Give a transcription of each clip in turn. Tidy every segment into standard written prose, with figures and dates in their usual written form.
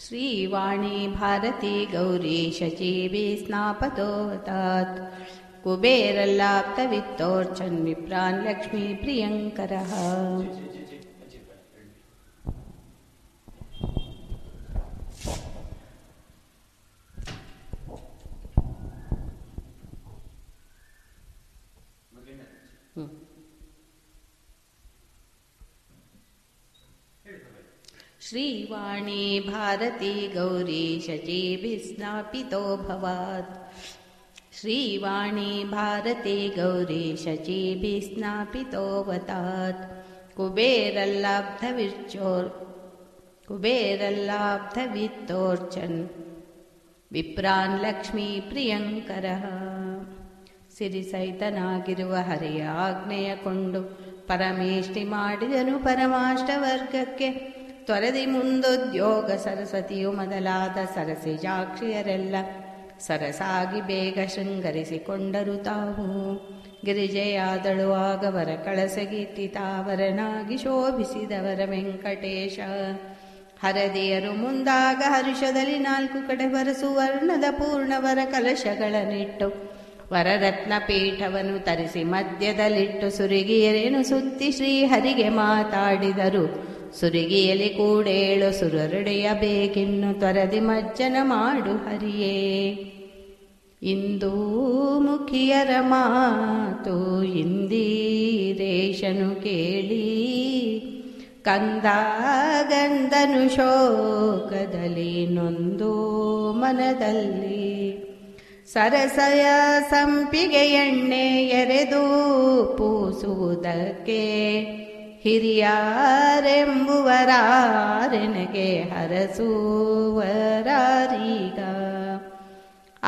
ಶ್ರೀವಾಣಿ ಭಾರತಿ ಗೌರಿ ಶಚೀಭಿ ಸ್ನಾಪತೋವತಾತ್ ಕುಬೇರಲ್ಲಾಪ್ತವಿತ್ತೋರ್ಚನ್ ವಿಪ್ರಾನ್ ಲಕ್ಷ್ಮೀ ಪ್ರಿಯಂಕರಃ. ಶ್ರೀವಾಣಿ ಭಾರತಿ ಗೌರಿ ಶಚೀಭಿ ಸ್ನಾಪಿತೋ ಭವಾತ್. ಶ್ರೀವಾಣಿ ಭಾರತಿ ಗೌರಿ ಶಚೀಭಿ ಸ್ನಾಪಿತೋವತಾತ್ ಕುಬೇರಲ್ಲಾಬ್ಧವಿತ್ತೋರ್ಚನ್ ವಿಪ್ರಾನ್ ಲಕ್ಷ್ಮೀ ಪ್ರಿಯಂಕರಃ. ಸಿರಿಸಹಿತನಾಗಿರುವ ಹರಿಯ ಆಜ್ಞೆಯ ಕೊಂಡು ಪರಮೇಷ್ಠಿ ಮಾಡಿದನು ಪರಮಾಷ್ಟವರ್ಗಕ್ಕೆ. ತ್ವರದಿ ಮುಂದೊದ್ಯೋಗ ಸರಸ್ವತಿಯು ಮೊದಲಾದ ಸರಸಿಜಾಕ್ಷಿಯರೆಲ್ಲ ಸರಸಾಗಿ ಬೇಗ ಶೃಂಗರಿಸಿಕೊಂಡರು ತಾವು. ಗಿರಿಜೆಯಾದಳು ಆಗವರ ಕಳಸಗಿತ್ತಿ ತಾವರನಾಗಿ ಶೋಭಿಸಿದವರ ವೆಂಕಟೇಶ. ಹರದಿಯರು ಮುಂದಾಗ ಹರುಷದಲ್ಲಿ 4 ಕಡೆ ಸುವರ್ಣದ ಪೂರ್ಣವರ ಕಲಶಗಳನ್ನಿಟ್ಟು ವರರತ್ನ ಪೀಠವನ್ನು ತರಿಸಿ ಮಧ್ಯದಲ್ಲಿಟ್ಟು ಸುರಿಗಿಯರೇನು ಸುತ್ತಿ ಶ್ರೀಹರಿಗೆ ಮಾತಾಡಿದರು. ಸುರಿಗಿಯಲಿ ಕೂಡೇಳು ಸುರರುಡೆಯಬೇಕಿನ್ನು ತ್ವರದಿ ಮಜ್ಜನ ಮಾಡು ಹರಿಯೇ. ಇಂದೂ ಮುಖಿಯರ ಮಾತು ಇಂದಿರೇಶನು ಕೇಳಿ ಕಂದಾಗಂದನು ಶೋಕದಲ್ಲಿ ನೊಂದು ಮನದಲ್ಲಿ. ಸರಸಯ ಸಂಪಿಗೆ ಎಣ್ಣೆ ಎರೆದು ಪೂಸುವುದಕ್ಕೆ ಹಿರಿಯಾರೆಂಬುವರಾರೆನಗೆ ಹರಸುವರಾರೀಗ.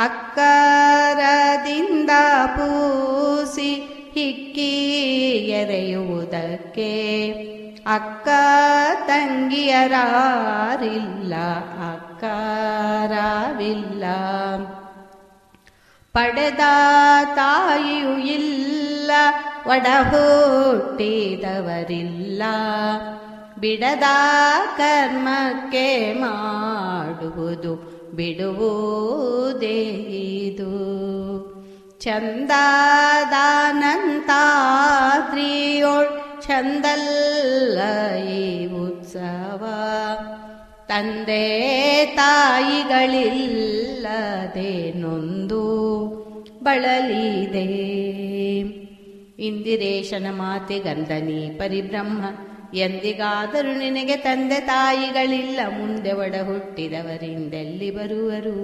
ಅಕ್ಕರದಿಂದ ಪೂಸಿ ಹಿಕ್ಕಿ ಎರೆಯುವುದಕ್ಕೆ ಅಕ್ಕ ತಂಗಿಯರಾರಿಲ್ಲ ಅಕ್ಕರಾವಿಲ್ಲ. ಪಡೆದ ತಾಯಿಯೂ ಇಲ್ಲ ಒಡಹುಟ್ಟಿದವರಿಲ್ಲ. ಬಿಡದ ಕರ್ಮಕ್ಕೆ ಮಾಡುವುದು ಬಿಡುವುದೇ ಇದು. ಚಂದದಾನಂತಾದ್ರಿಯೋಳ್ ಚಂದಲ್ಲ ಈ ಉತ್ಸವ. ತಂದೆ ತಾಯಿಗಳಿಲ್ಲದೆ ನೊಂದು ಬಳಲಿದೆ. ಇಂದಿರೇಶನ ಮಾತೆ ಗಂಧನಿ ಪರಿಬ್ರಹ್ಮ. ಎಂದಿಗಾದರೂ ನಿನಗೆ ತಂದೆ ತಾಯಿಗಳಿಲ್ಲ. ಮುಂದೆ ಒಡ ಹುಟ್ಟಿದವರಿಂದೆಲ್ಲಿ ಬರುವರು.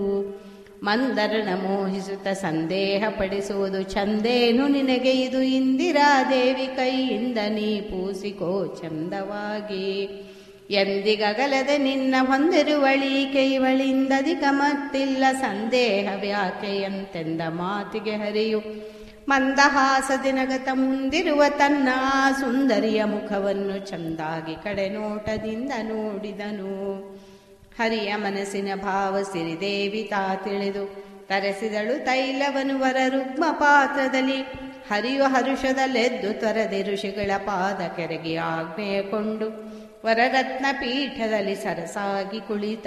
ಮಂದರನ ಮೋಹಿಸುತ್ತ ಸಂದೇಹ ಪಡಿಸುವುದು ಚಂದೇನು ನಿನಗೆ ಇದು. ಇಂದಿರಾದೇವಿ ಕೈಯಿಂದ ನೀ ಪೂಸಿಕೋ ಚಂದವಾಗಿ. ಎಂದಿಗಗಲದೆ ನಿನ್ನ ಹೊಂದಿರುವಳಿಕೆ ಇವಳಿಂದಧಿಕ ಮತ್ತಿಲ್ಲ. ಸಂದೇಹವ್ಯಾಕೆಯಂತೆಂದ ಮಾತಿಗೆ ಹರಿಯು ಮಂದಹಾಸದಿನಗತ ಮುಂದಿರುವ ತನ್ನ ಸುಂದರಿಯ ಮುಖವನ್ನು ಚಂದಾಗಿ ಕಡೆ ನೋಟದಿಂದ ನೋಡಿದನು. ಹರಿಯ ಮನಸ್ಸಿನ ಭಾವ ಸಿರಿದೇವಿ ತಾ ತಿಳಿದು ತರಿಸಿದಳು ತೈಲವನು ವರ ರುಗ್ಮ ಪಾತ್ರದಲ್ಲಿ. ಹರಿಯು ಹರುಷದಲ್ಲೆದ್ದು ತೊರದೆ ಋಷಿಗಳ ಪಾದ ಕೆರಗಿ ಆಜ್ಞೆಯಕೊಂಡು ವರರತ್ನ ಪೀಠದಲ್ಲಿ ಸರಸಾಗಿ ಕುಳಿತ.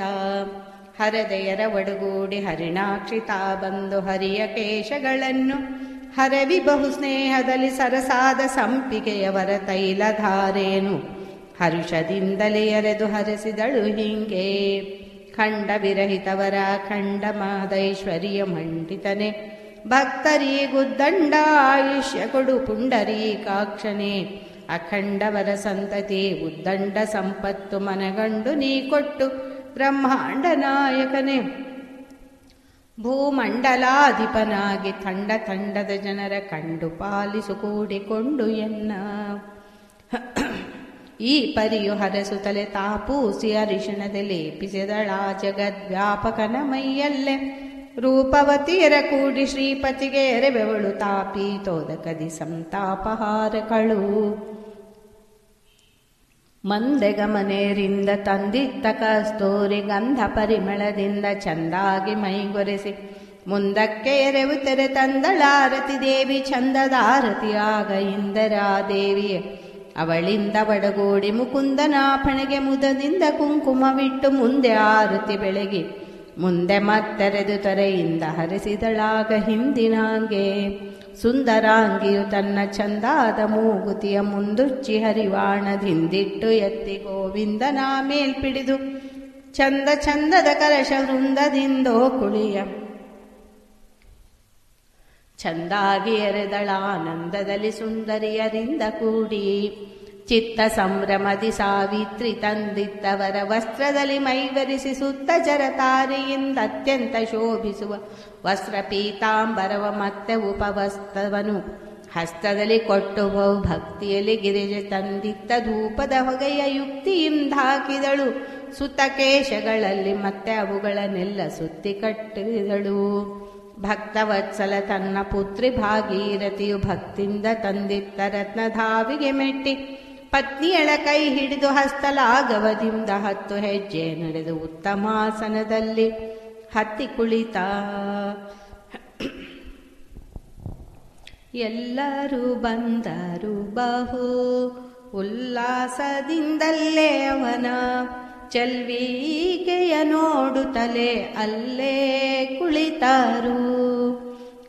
ಹರದೆಯರ ಒಡಗೂಡಿ ಹರಿಣಾಕ್ಷಿತಾ ಬಂದು ಹರಿಯ ಕೇಶಗಳನ್ನು ಹರವಿ ಬಹು ಸ್ನೇಹದಲ್ಲಿ ಸರಸಾದ ಸಂಪಿಗೆಯವರ ತೈಲಧಾರೇನು ಹರುಷದಿಂದಲೇ ಎರೆದು ಹರಸಿದಳು ಹಿಂಗೆ. ಖಂಡ ವಿರಹಿತವರ ಖಂಡ ಮಾದೈಶ್ವರ್ಯ ಮಂಡಿತನೆ. ಭಕ್ತರಿಗುದ್ದಂಡ ಆಯುಷ್ಯ ಕೊಡು ಪುಂಡರೀಕಾಕ್ಷನೇ. ಅಖಂಡವರ ಸಂತತಿ ಉದ್ದಂಡ ಸಂಪತ್ತು ಮನಗಂಡು ನೀ ಕೊಟ್ಟು ಬ್ರಹ್ಮಾಂಡ ನಾಯಕನೇ. ಭೂಮಂಡಲಾಧಿಪನಾಗಿ ತಂಡ ತಂಡದ ಜನರ ಕಂಡು ಪಾಲಿಸು ಕೂಡಿಕೊಂಡು ಎನ್ನ. ಈ ಪರಿಯು ಹರಸುತ್ತಲೆ ತಾಪೂಸಿ ಅರಿಶಿಣದೆ ಲೇಪಿಸಿದಳಾ ಜಗದ್ವ್ಯಾಪಕನ ಮೈಯಲ್ಲೇ. ರೂಪವತಿಯರ ಕೂಡಿ ಶ್ರೀಪತಿಗೆ ಎರೆಬೆವಳು ತಾಪಿ ತೋದಕದಿ ಸಂತಾಪಹಾರಗಳು. ಮಂದೆಗಮನೇರಿಂದ ತಂದಿತ್ತ ಕಸ್ತೂರಿ ಗಂಧ ಪರಿಮಳದಿಂದ ಚಂದಾಗಿ ಮೈಗೊರೆಸಿ ಮುಂದಕ್ಕೆ ಎರೆವು ತೆರೆ ತಂದಳಾರತಿ ದೇವಿ. ಚಂದದಾರತಿಯಾಗ ಇಂದರಾದೇವಿಯ ಅವಳಿಂದ ಬಡಗೋಡಿ ಮುಕುಂದನಾಪಣೆಗೆ ಮುದದಿಂದ ಕುಂಕುಮವಿಟ್ಟು ಮುಂದೆ ಆರುತಿ ಬೆಳಗಿ ಮುಂದೆ ಮತ್ತೆರೆದು ತೊರೆಯಿಂದ ಹರಿಸಿದಳಾಗ ಹಿಂದಿನಾಂಗೆ. ಸುಂದರಾಂಗಿಯು ತನ್ನ ಚಂದಾದ ಮೂಗುತಿಯ ಮುಂದುಚ್ಚಿ ಹರಿವಾಣದಿಂದಿಟ್ಟು ಎತ್ತಿ ಗೋವಿಂದನ ಮೇಲ್ಪಿಡಿದು ಚಂದ ಚಂದದ ಕಲಶ ವೃಂದದಿಂದೋ ಕುಳಿಯ ಚಂದಾಗಿ ಎರೆದಳ ಆನಂದದಲ್ಲಿ ಸುಂದರಿಯರಿಂದ ಕೂಡಿ. ಚಿತ್ತ ಸಂಭ್ರಮದಿ ಸಾವಿತ್ರಿ ತಂದಿದ್ದವರ ವಸ್ತ್ರದಲ್ಲಿ ಮೈವರಿಸಿ ಸುತ್ತ ಜರತಾರಿಯಿಂದ ಅತ್ಯಂತ ಶೋಭಿಸುವ ವಸ್ತ್ರ ಪೀತಾಂಬರವ ಮತ್ತೆ ಉಪವಸ್ತ್ರವನು ಹಸ್ತದಲ್ಲಿ ಕೊಟ್ಟು ಬಹು ಭಕ್ತಿಯಲ್ಲಿ ಗಿರಿಜೆ ತಂದಿದ್ದ ಧೂಪದ ಹೊಗೆಯ ಯುಕ್ತಿಯಿಂದ ಹಾಕಿದಳು. ಸುತಕೇಶಗಳಲ್ಲಿ ಮತ್ತೆ ಅವುಗಳನ್ನೆಲ್ಲ ಸುತ್ತಿ ಕಟ್ಟಿದಳು. ಭಕ್ತವತ್ಸಲ ತನ್ನ ಪುತ್ರಿ ಭಾಗೀರಥಿಯು ಭಕ್ತಿಯಿಂದ ತಂದಿತ್ತ ರತ್ನಧಾವಿಗೆ ಮೆಟ್ಟಿ ಪತ್ನಿಯಳ ಕೈ ಹಿಡಿದು ಹಸ್ತಲಾಗವದಿಂದ 10 ಹೆಜ್ಜೆ ನಡೆದು ಉತ್ತಮಾಸನದಲ್ಲಿ ಹತ್ತಿ ಕುಳಿತ. ಎಲ್ಲರೂ ಬಂದರು ಬಹು ಉಲ್ಲಾಸದಿಂದಲ್ಲೇ ಅವನ ಚೆಲ್ವಿಕೆಯ ನೋಡುತ್ತಲೇ ಅಲ್ಲೇ ಕುಳಿತರು.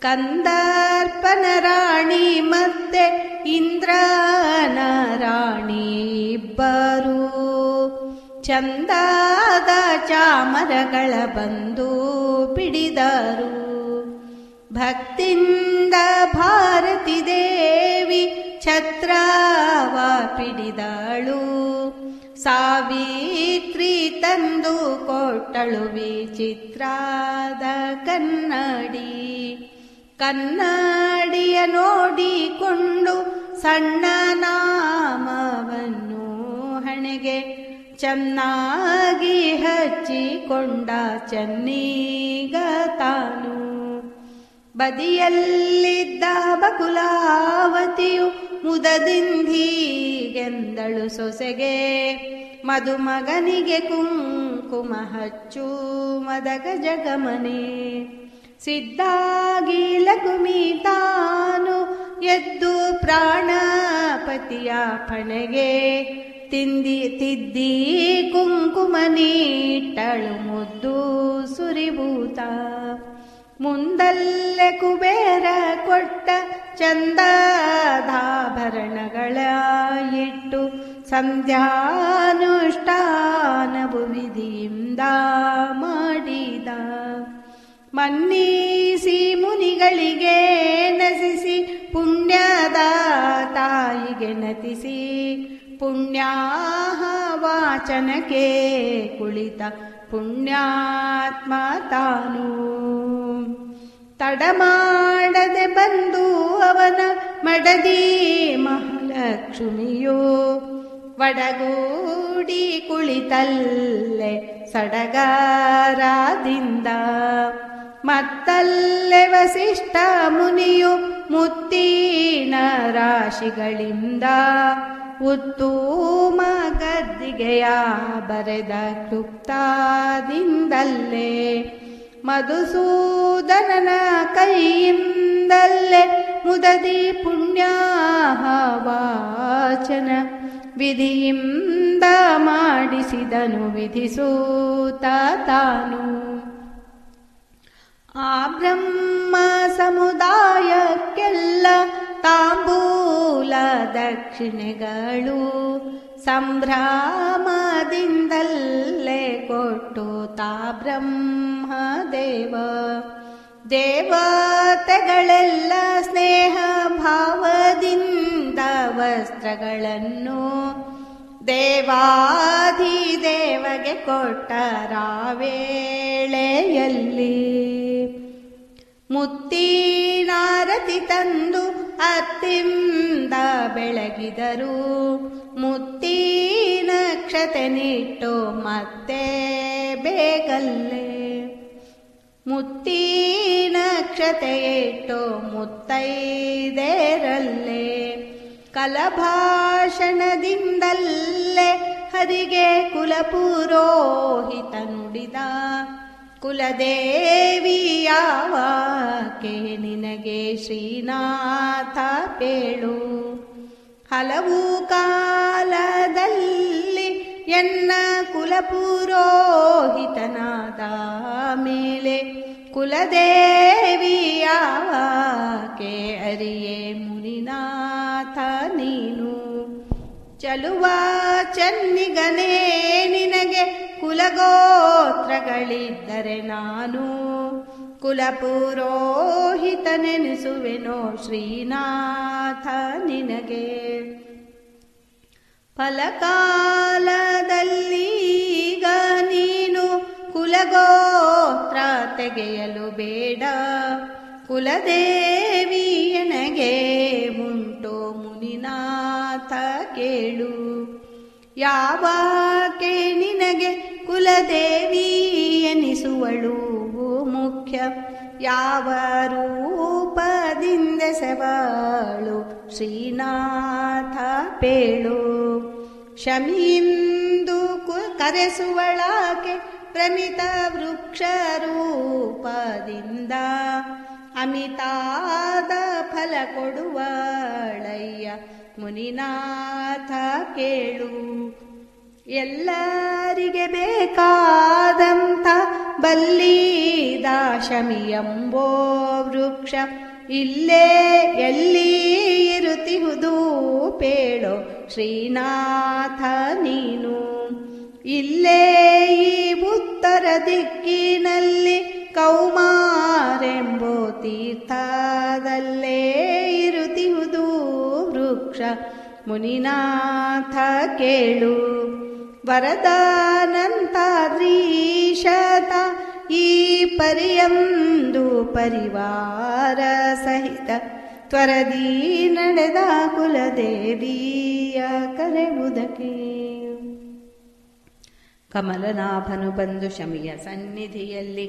ಕಂದರ್ಪನ ರಾಣಿ ಮತ್ತೆ ಇಂದ್ರನ ರಾಣಿ ಇಬ್ಬರು ಚಂದಾದ ಚಾಮರಗಳ ಬಂದು ಪಿಡಿದರು. ಭಕ್ತಿಯಿಂದ ಭಾರತಿ ದೇವಿ ಛತ್ರವ ಪಿಡಿದಳು. ಸಾವಿತ್ರಿ ತಂದು ಕೊಟ್ಟಳು ವಿಚಿತ್ರಾದ ಕನ್ನಡಿ. ಕನ್ನಡಿಯ ನೋಡಿಕೊಂಡು ಸಣ್ಣ ನಾಮವನ್ನು ಹಣೆಗೆ ಚೆನ್ನಾಗಿ ಹಚ್ಚಿಕೊಂಡ ಚೆನ್ನೀಗ ತಾನು. ಬದಿಯಲ್ಲಿದ್ದ ಬಕುಲಾವತಿಯು ಮುದದಿಂದೀಗೆಂದಳು ಸೊಸೆಗೆ, ಮದುಮಗನಿಗೆ ಕುಂಕುಮ ಹಚ್ಚು ಮದಗ ಜಗಮನೆ. ಸಿದ್ಧಾಗಿ ಲಕುಮಿ ತಾನು ಎದ್ದು ಪ್ರಾಣಪತಿಯ ಪಣೆಗೆ ತಿದ್ದಿ ಕುಂಕುಮ ನೀಟ್ಟಳು ಮುದ್ದು ಸುರಿಭೂತ. ಮುಂದಲ್ಲೇ ಕುಬೇರ ಕೊಟ್ಟ ಚಂದದಾಭರಣಗಳ ಇಟ್ಟು ಸಂಧ್ಯಾನುಷ್ಠಾನವು ವಿಧಿಯಿಂದ ಮಾಡಿದ. ಮನ್ನಿಸಿ ಮುನಿಗಳಿಗೆ ನಸಿಸಿ ಪುಣ್ಯದ ತಾಯಿಗೆ ನತಿಸಿ ಪುಣ್ಯಾಹ ವಾಚನಕ್ಕೆ ಕುಳಿತ ಪುಣ್ಯಾತ್ಮ ತಾನು. ತಡಮಾಡದೆ ಬಂದು ಅವನ ಮಡದಿ ಮಹಾಲಕ್ಷ್ಮಿಯು ಒಡಗೂಡಿ ಕುಳಿತಲ್ಲೆ ಸಡಗರದಿಂದ. ಮತ್ತಲ್ಲೇ ವಸಿಷ್ಠ ಮುನಿಯು ಮುತ್ತಿನ ರಾಶಿಗಳಿಂದ ಉತ್ತಮ ಗದ್ದಿಗೆಯ ಬರೆದ ಕ್ಲುಪ್ತಾದಿಂದಲ್ಲೇ ಮಧುಸೂದನನ ಕೈಯಿಂದಲ್ಲೇ ಮುದದಿ ಪುಣ್ಯಾಹ ವಾಚನ ವಿಧಿಯಿಂದ ಮಾಡಿಸಿದನು ವಿಧಿಸೂತ ತಾನು. ಆ ಬ್ರಹ್ಮ ಸಮುದಾಯಕ್ಕೆಲ್ಲ ತಾಂಬೂಲ ದಕ್ಷಿಣೆಗಳು ಸಂಭ್ರಮದಿಂದಲ್ಲೇ ಕೊಟ್ಟು ತಾ ಬ್ರಹ್ಮದೇವ. ದೇವತೆಗಳೆಲ್ಲ ಸ್ನೇಹ ಭಾವದಿಂದ ವಸ್ತ್ರಗಳನ್ನು ದೇವಾಧಿದೇವಗೆ ಕೊಟ್ಟರ ವೇಳೆಯಲ್ಲಿ. ಮುತ್ತಿನಾರತಿ ತಂದು ಅತ್ತಿಂದ ಬೆಳಗಿದರು. ಮುತ್ತಿನಕ್ಷತೆ ನಿಟ್ಟು ಮತ್ತೆ ಬೇಗಲ್ಲೇ ಮುತ್ತಿನಕ್ಷತೆ ಇಟ್ಟು ಮುತ್ತೈದೇರಲ್ಲೇ ಕಲಭಾಷಣದಿಂದಲ್ಲೇ ಹರಿಗೆ ಕುಲಪುರೋಹಿತ ನುಡಿದ. ಕುಲದೇವಿಯಾವಾಕೆ ನಿನಗೆ ಶ್ರೀನಾಥ ಪೇಳು. ಹಲವು ಕಾಲದಲ್ಲಿ ಎನ್ನ ಕುಲಪುರೋಹಿತನಾದ ಮೇಲೆ ಕುಲದೇವಿಯಾಕೆ ಅರಿಯೇ ಮುನಿನಾಥ ನೀನು. ಚಲುವ ಚೆನ್ನಿಗನೇ ನಿನಗೆ ಕುಲಗೋತ್ರಗಳಿದ್ದರೆ ನಾನು ಕುಲಪುರೋಹಿತನೆನಿಸುವೆನೋ ಶ್ರೀನಾಥ ನಿನಗೆ. ಫಲಕಾಲದಲ್ಲೀಗ ನೀನು ಕುಲಗೋತ್ರ ತೆಗೆಯಲು ಬೇಡ, ಕುಲದೇವಿಯನಗೆ ಉಂಟು ಮುನಿನಾಥ ಕೇಳು. ಯಾವಾಕೆ ನಿನಗೆ ಕುಲದೇವಿ ಎನಿಸುವಳು ಮುಖ್ಯ, ಯಾವ ರೂಪದಿಂದ ಸೆವಳು ಶ್ರೀನಾಥ ಪೇಳು. ಶಮಿಯಿಂದ ಕರೆಸುವಳಾಕೆ ಪ್ರಮಿತ ವೃಕ್ಷ ರೂಪದಿಂದ, ಅಮಿತಾದ ಫಲ ಕೊಡುವಳಯ್ಯ ಮುನಿನಾಥ ಕೇಳು. ಎಲ್ಲರಿಗೆ ಬೇಕಾದಂಥ ಬಲ್ಲಿದ ಶಮಿಯಂಬೋ ವೃಕ್ಷ ಇಲ್ಲೇ ಎಲ್ಲಿ ಇರುತ್ತಿಹುದು ಪೇಳೋ ಶ್ರೀನಾಥ ನೀನು. ಇಲ್ಲೇ ಈ ಉತ್ತರ ದಿಕ್ಕಿನಲ್ಲಿ ಕೌಮಾರೆಂಬೋ ತೀರ್ಥದಲ್ಲೇ ಇರುತ್ತಿಹುದು ವೃಕ್ಷ ಮುನಿನಾಥ ಕೇಳು. ವರದಾನಂತಾದ್ರೀಶತ ಈ ಪರಿಯಂದು ಪರಿವಾರ ಸಹಿತ ತ್ವರದಿ ನಡೆದ ಕುಲದೇವಿಯ ಕರೆಯುವುದಕ್ಕೆ. ಕಮಲನಾಭನು ಬಂದು ಶಮಿಯ ಸನ್ನಿಧಿಯಲ್ಲಿ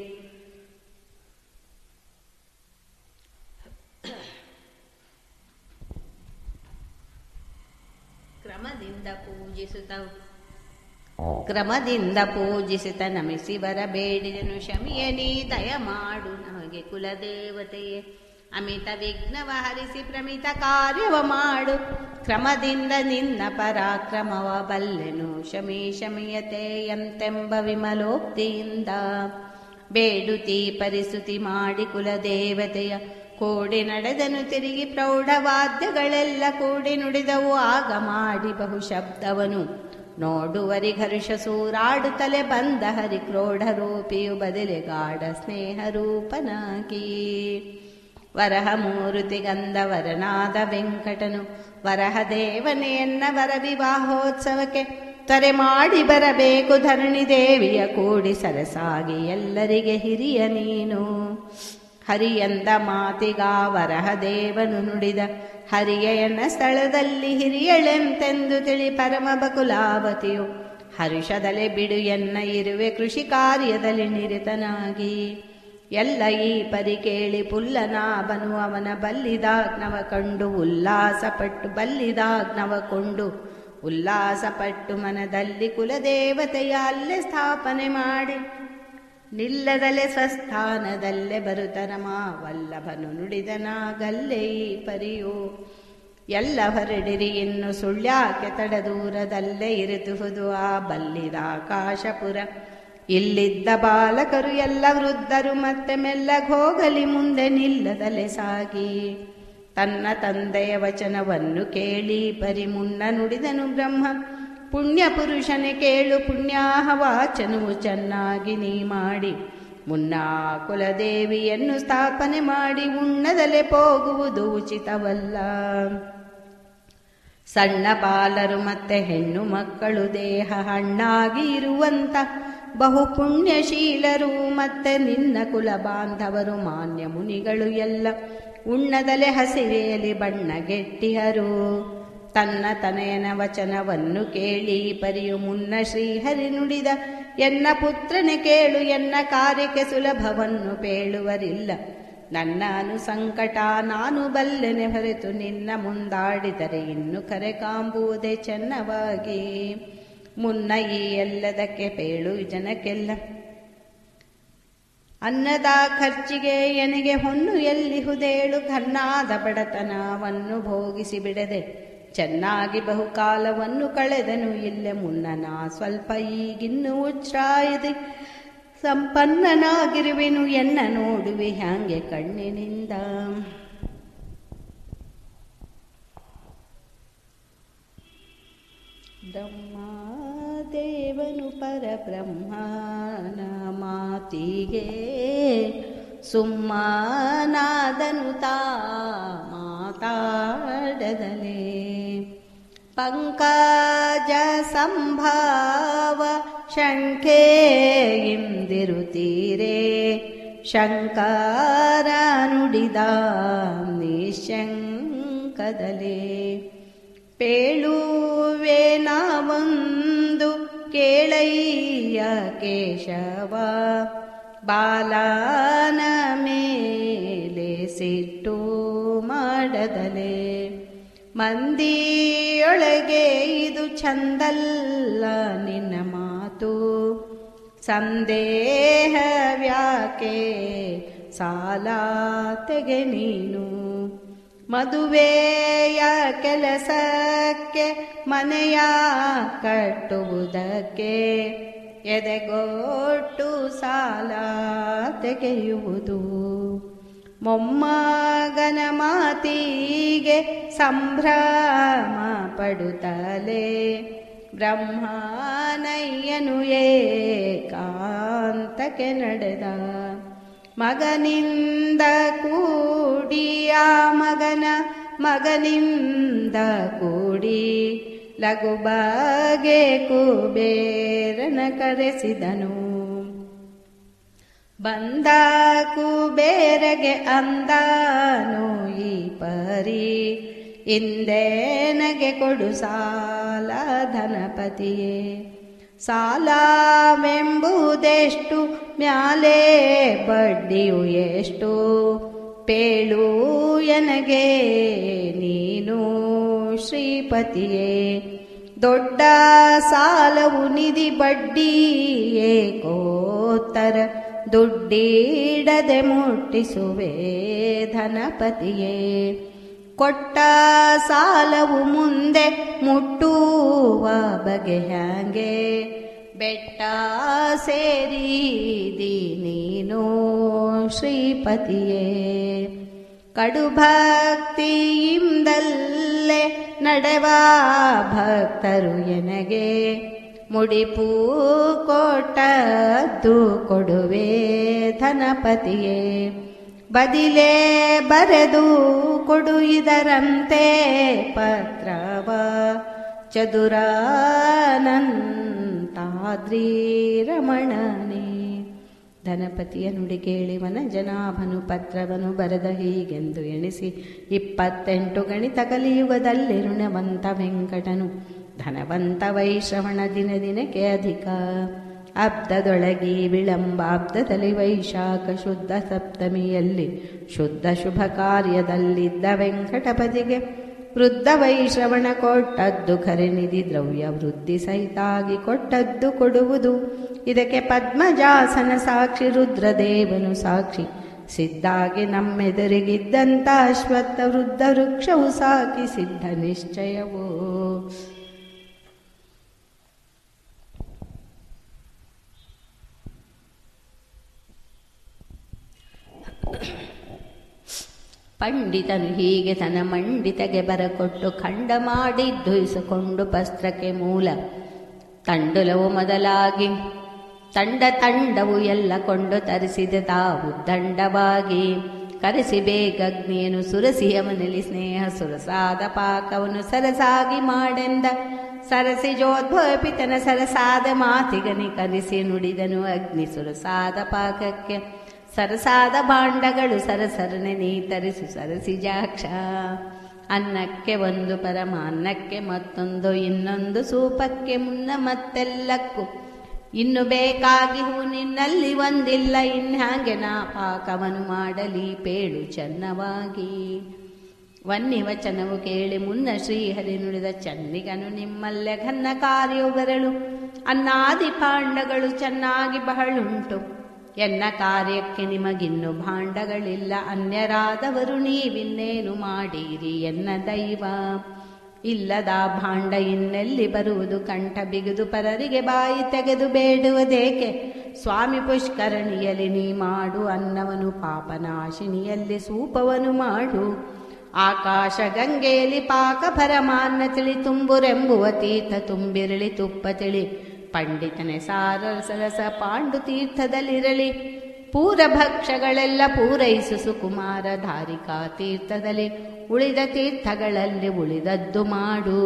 ಕ್ರಮದಿಂದ ಪೂಜಿಸುತ್ತ ನಮಿಸಿ ಬರಬೇಡಿದನು. ಶಮಿಯನಿ ದಯ ಮಾಡು ನಮಗೆ ಕುಲದೇವತೆಯೇ, ಅಮಿತ ವಿಘ್ನವ ಹರಿಸಿ ಪ್ರಮಿತ ಕಾರ್ಯವ ಮಾಡು. ಕ್ರಮದಿಂದ ನಿನ್ನ ಪರಾಕ್ರಮವ ಬಲ್ಲೆನು ಶಮೀಯತೆ ಎಂತೆಂಬ ವಿಮಲೋಕ್ತಿಯಿಂದ ಬೇಡುತಿ ಪರಿಸುತಿ ಮಾಡಿ ಕುಲದೇವತೆಯ ಕೂಡಿ ನಡೆದನು ತಿರುಗಿ. ಪ್ರೌಢವಾದ್ಯಗಳೆಲ್ಲ ಕೂಡಿ ನುಡಿದವು ಆಗ ಮಾಡಿ ಬಹು ಶಬ್ದವನು ನೋಡುವರಿಘರುಷ ಸೂರಾಡುತ್ತಲೆ ಬಂದ ಹರಿ ಕ್ರೋಢ ರೂಪಿಯು ಬದಲೆ ಗಾಢ ಸ್ನೇಹ ರೂಪನಾಗಿ. ವರಹ ಮೂರುತಿ ಗಂಧವರನಾದ ವೆಂಕಟನು ವರಹ ದೇವನೆಯನ್ನ ವರ ವಿವಾಹೋತ್ಸವಕ್ಕೆ ತ್ವರೆ ಮಾಡಿ ಬರಬೇಕು ಧರಣಿ ದೇವಿಯ ಕೂಡಿ ಸರಸಾಗಿ ಎಲ್ಲರಿಗೆ ಹಿರಿಯ ನೀನು. ಹರಿಯಂದ ಮಾತಿಗ ವರಹ ದೇವನು ನುಡಿದ ಹರಿಯನ ಸ್ಥಳದಲ್ಲಿ ಹಿರಿಯಳೆಂತೆಂದು ತಿಳಿ ಪರಮ ಬಕುಲಾವತಿಯು ಹರುಷದಲೆ ಬಿಡು ಎನ್ನ ಇರುವೆ ಕೃಷಿ ಕಾರ್ಯದಲ್ಲಿ ನಿರತನಾಗಿ. ಎಲ್ಲ ಈ ಪರಿ ಕೇಳಿ ಪುಲ್ಲನಾಭನು ಅವನ ಬಲ್ಲಿದಾಗ್ನವ ಕಂಡು ಉಲ್ಲಾಸಪಟ್ಟು ಮನದಲ್ಲಿ ಕುಲದೇವತೆಯ ಅಲ್ಲೇ ಸ್ಥಾಪನೆ ಮಾಡಿ ನಿಲ್ಲದಲೆ ಸ್ವಸ್ಥಾನದಲ್ಲೇ ಬರುತನಮ ವಲ್ಲಭನು ನುಡಿದನಾಗಲ್ಲೇ ಈ ಪರಿಯು. ಎಲ್ಲ ಹೊರಡಿರಿ ಇನ್ನು ಸುಳ್ಯಾಕೆ ತಡ ದೂರದಲ್ಲೇ ಇರುವುದು ಆ ಬಲ್ಲಿದ ಆಕಾಶಪುರ. ಇಲ್ಲಿದ್ದ ಬಾಲಕರು ಎಲ್ಲ ವೃದ್ಧರು ಮತ್ತೆ ಮೆಲ್ಲಗೋಗಲಿ ಮುಂದೆ ನಿಲ್ಲದಲೆ ಸಾಗಿ. ತನ್ನ ತಂದೆಯ ವಚನವನ್ನು ಕೇಳಿ ಪರಿ ಮುನ್ನ ನುಡಿದನು ಬ್ರಹ್ಮ. ಪುಣ್ಯ ಪುರುಷನೇ ಕೇಳು ಪುಣ್ಯಾಹ ವಾಚನವು ಚೆನ್ನಾಗಿ ನೀ ಮಾಡಿ. ಮುನ್ನ ಕುಲದೇವಿಯನ್ನು ಸ್ಥಾಪನೆ ಮಾಡಿ ಉಣ್ಣದಲೆ ಹೋಗುವುದು ಉಚಿತವಲ್ಲ. ಸಣ್ಣ ಬಾಲರು ಮತ್ತೆ ಹೆಣ್ಣು ಮಕ್ಕಳು ದೇಹ ಹಣ್ಣಾಗಿ ಇರುವಂತ ಬಹು ಪುಣ್ಯಶೀಲರು ಮತ್ತೆ ನಿನ್ನ ಕುಲ ಬಾಂಧವರು ಮಾನ್ಯ ಮುನಿಗಳು ಎಲ್ಲ ಉಣ್ಣದಲೆ ಹಸಿವೆಯಲ್ಲಿ ಬಣ್ಣಗೆಟ್ಟಿಹರು. ತನ್ನ ತನಯನ ವಚನವನ್ನು ಕೇಳಿ ಪರಿಯು ಮುನ್ನ ಶ್ರೀಹರಿ ನುಡಿದ ಎನ್ನ ಪುತ್ರನೆ ಕೇಳು ಎನ್ನ ಕಾರ್ಯಕ್ಕೆ ಸುಲಭವನ್ನು ಪೇಳುವರಿಲ್ಲ. ನನ್ನ ಅನುಸಂಕಟ ನಾನು ಬಲ್ಲೆನೆ ಹೊರೆತು ನಿನ್ನ ಮುಂದಾಡಿದರೆ ಇನ್ನು ಕರೆ ಕಾಂಬುವುದೇ ಚೆನ್ನವಾಗಿ. ಮುನ್ನ ಈ ಎಲ್ಲದಕ್ಕೆ ಪೇಳು ಜನಕ್ಕೆಲ್ಲ ಅನ್ನದ ಖರ್ಚಿಗೆ ಎನಗೆ ಹೊನ್ನು ಎಲ್ಲಿಹುದೇಳು. ಕನ್ನಾದ ಬಡತನವನ್ನು ಭೋಗಿಸಿ ಬಿಡದೆ ಚೆನ್ನಾಗಿ ಬಹುಕಾಲವನ್ನು ಕಳೆದನು ಇಲ್ಲೆ ಮುನ್ನ ಸ್ವಲ್ಪ ಈಗಿನ್ನು ಉಚ್ಛ್ರಾಯದೆ ಸಂಪನ್ನನಾಗಿರುವೆನು ಎನ್ನ ನೋಡುವೆ ಹ್ಯಾಂಗೆ ಕಣ್ಣಿನಿಂದ. ಬ್ರಹ್ಮದೇವನು ಪರಬ್ರಹ್ಮನ ಮಾತಿಗೆ ಸುಮ್ಮನಾದನು ತಾ ಮಾತಾಡದಲೇ. ಪಂಕಜ ಸಂಭಾವ ಶಂಕೆಯಿಂದಿರುತ್ತೀರೆ ಶಂಕರ ನುಡಿದ ನಿಶಂಕದಲೇ. ಪೇಳುವೆ ನಾವೊಂದು ಕೇಳಯ್ಯ ಕೇಶವ ಬಾಲನ ಮೇಲೆ ಸಿಟ್ಟು ಮಾಡದಲೇ. ಮಂದಿಯೊಳಗೆ ಇದು ಚಂದಲ್ಲ ನಿನ್ನ ಮಾತು ಸಂದೇಹವ್ಯಾಕೆ ಸಾಲ ತೆಗೆ ನೀನು. ಮದುವೆಯ ಕೆಲಸಕ್ಕೆ ಮನೆಯ ಕಟ್ಟುವುದಕ್ಕೆ ಎದೆಗೊಟ್ಟು ಸಾಲ ತೆಗೆಯುವುದು. ಮೊಮ್ಮಗನ ಮಾತಿಗೆ ಸಂಭ್ರಮ ಪಡುತ್ತಲೇ ಬ್ರಹ್ಮನಯ್ಯನು ಏಕಾಂತಕ್ಕೆ ನಡೆದ. ಮಗನಿಂದ ಕೂಡಿಯ ಮಗನಿಂದ ಕೂಡಿ ಲಘು ಬಗೆ ಕುಬೇರನ ಕರೆಸಿದನು. ಬಂದ ಕುಬೇರಗೆ ಅಂದನು ಈ ಪರಿ ಇಂದೇನಗೆ ಕೊಡು ಸಾಲ ಧನಪತಿಯೇ. ಸಾಲವೆಂಬುದೆಷ್ಟು ಮ್ಯಾಲೆ ಬಡ್ಡಿಯು ಎಷ್ಟು ಪೇಳು ಎನಗೆ ನೀನು ಶ್ರೀಪತಿಯೇ. ದೊಡ್ಡ ಸಾಲವು ನಿಧಿ ಬಡ್ಡಿ ಏಕೋತ್ತರ ದುಡ್ಡಿಡದೆ ಮುಟ್ಟಿಸುವೆ ಧನಪತಿಯೇ. ಕೊಟ್ಟ ಸಾಲವು ಮುಂದೆ ಮುಟ್ಟುವ ಬಗೆ ಹ್ಯಾಂಗೆ ಬೆಟ್ಟ ಸೇರಿದಿ ನೀನು ಶ್ರೀಪತಿಯೇ. ಕಡುಭಕ್ತಿಯಿಂದಲ್ಲೇ ನಡೆವ ಭಕ್ತರು ಎನಗೆ ಮುಡಿಪು ಕೊಟ್ಟದ್ದು ಕೊಡುವೆ ಧನಪತಿಯೇ. ಬದಿಲೇ ಬರೆದು ಕೊಡು ಇದರಂತೆ ಪತ್ರವ ಚದುರಾನಂತಾದ್ರಿ ರಮಣನೇ. ಧನಪತಿಯ ನುಡಿ ಕೇಳಿ ವನಜನಾಭನು ಪತ್ರವನು ಬರೆದ ಹೀಗೆಂದು ಎಣಿಸಿ 28 ಗಣಿತ ಕಲಿಯುಗದಲ್ಲಿ ಋಣವಂತ ವೆಂಕಟನು ಧನವಂತ ವೈಶ್ರವಣ ದಿನ ದಿನಕ್ಕೆ ಅಧಿಕ. ಅಬ್ದದೊಳಗಿ ವಿಳಂಬಾಬ್ದದಲ್ಲಿ ವೈಶಾಖ ಶುದ್ಧ ಸಪ್ತಮಿಯಲ್ಲಿ ಶುದ್ಧ ಶುಭ ಕಾರ್ಯದಲ್ಲಿದ್ದ ವೆಂಕಟಪತಿಗೆ ವೃದ್ಧ ವೈಶ್ರವಣ ಕೊಟ್ಟದ್ದು ಖರೆನಿಧಿ ದ್ರವ್ಯ ವೃದ್ಧಿ ಸಹಿತಾಗಿ ಕೊಟ್ಟದ್ದು ಕೊಡುವುದು. ಇದಕ್ಕೆ ಪದ್ಮಜಾಸನ ಸಾಕ್ಷಿ ರುದ್ರದೇವನು ಸಾಕ್ಷಿ ಸಿದ್ಧಾಗಿ ನಮ್ಮೆದುರಿಗಿದ್ದಂತ ಅಶ್ವತ್ಥ ವೃದ್ಧ ವೃಕ್ಷವು ಸಾಕಿ ಸಿದ್ಧ ನಿಶ್ಚಯವೋ. ಪಂಡಿತನು ಹೀಗೆ ತನ್ನ ಮಂಡಿತಗೆ ಬರಕೊಟ್ಟು ಖಂಡ ಮಾಡಿದ್ದು ಇಸುಕೊಂಡು ಪಸ್ತ್ರಕ್ಕೆ ಮೂಲ ತಂಡುಲವು ಮೊದಲಾಗಿ ತಂಡವು ಎಲ್ಲ ಕೊಂಡು ತರಿಸಿದ ತಾವು ದಂಡವಾಗಿ ಕರೆಸಿ ಬೇಗಗ್ನಿಯನು ಸುರಸಿಯವನಲ್ಲಿ ಸ್ನೇಹ ಸುರಸಾದ ಪಾಕವನ್ನು ಸರಸಾಗಿ ಮಾಡೆಂದ. ಸರಸಿ ಜೋದ್ಭವಿತನ ಸರಸಾದ ಮಾತಿಗನಿ ಕರೆಸಿ ನುಡಿದನು ಅಗ್ನಿ ಸುರಸಾದ ಪಾಕಕ್ಕೆ ಸರಸಾದ ಭಾಂಡಗಳು ಸರಸರನೆ ನೀ ತರಿಸು ಸರಸಿಜಾಕ್ಷ. ಅನ್ನಕ್ಕೆ ಒಂದು ಪರಮ ಅನ್ನಕ್ಕೆ ಮತ್ತೊಂದು ಇನ್ನೊಂದು ಸೂಪಕ್ಕೆ ಮುನ್ನ ಮತ್ತೆಲ್ಲಕ್ಕೂ ಇನ್ನು ಬೇಕಾಗಿ ಹೂ ನಿನ್ನಲ್ಲಿ ಒಂದಿಲ್ಲ ಇನ್ಹಾಗೆ ನಾ ಪಾಕವನು ಮಾಡಲಿ ಪೇಳು ಚೆನ್ನವಾಗಿ. ವನ್ನಿ ವಚನವು ಕೇಳಿ ಮುನ್ನ ಶ್ರೀಹರಿ ನುಡಿದ ಚನ್ನಿಗನು ನಿಮ್ಮಲ್ಲೇ ಘನ್ನ ಕಾರ್ಯವು ಬರಲು ಅನ್ನಾದಿ ಪಾಂಡಗಳು ಚೆನ್ನಾಗಿ ಬಹಳುಂಟು. ಎನ್ನ ಕಾರ್ಯಕ್ಕೆ ನಿಮಗಿನ್ನು ಭಾಂಡಗಳಿಲ್ಲ ಅನ್ಯರಾದವರು ನೀವಿನ್ನೇನು ಮಾಡೀರಿ ಎನ್ನ ದೈವ. ಇಲ್ಲದ ಭಾಂಡ ಇನ್ನೆಲ್ಲಿ ಬರುವುದು, ಕಂಠ ಬಿಗಿದು ಪರರಿಗೆ ಬಾಯಿ ತೆಗೆದು ಬೇಡುವುದೇಕೆ. ಸ್ವಾಮಿ ಪುಷ್ಕರಣಿಯಲ್ಲಿ ನೀ ಮಾಡು ಅನ್ನವನು, ಪಾಪನಾಶಿನಿಯಲ್ಲಿ ಸೂಪವನು ಮಾಡು. ಆಕಾಶ ಗಂಗೆಯಲ್ಲಿ ಪಾಕ ಪರಮಾನ್ನ ತಿಳಿ, ತುಂಬುರೆಂಬುವ ತೀರ್ಥ ತುಂಬಿರಳಿ ತುಪ್ಪ ತಿಳಿ. ಪಂಡಿತನೆ ಸಾರಸರಸ ಪಾಂಡು ತೀರ್ಥದಲ್ಲಿರಲಿ, ಪೂರಭಕ್ಷಗಳೆಲ್ಲ ಪೂರೈಸು ಸುಕುಮಾರ. ಧಾರಿಕಾ ತೀರ್ಥದಲ್ಲಿ ಉಳಿದ ತೀರ್ಥಗಳಲ್ಲಿ ಉಳಿದದ್ದು ಮಾಡು.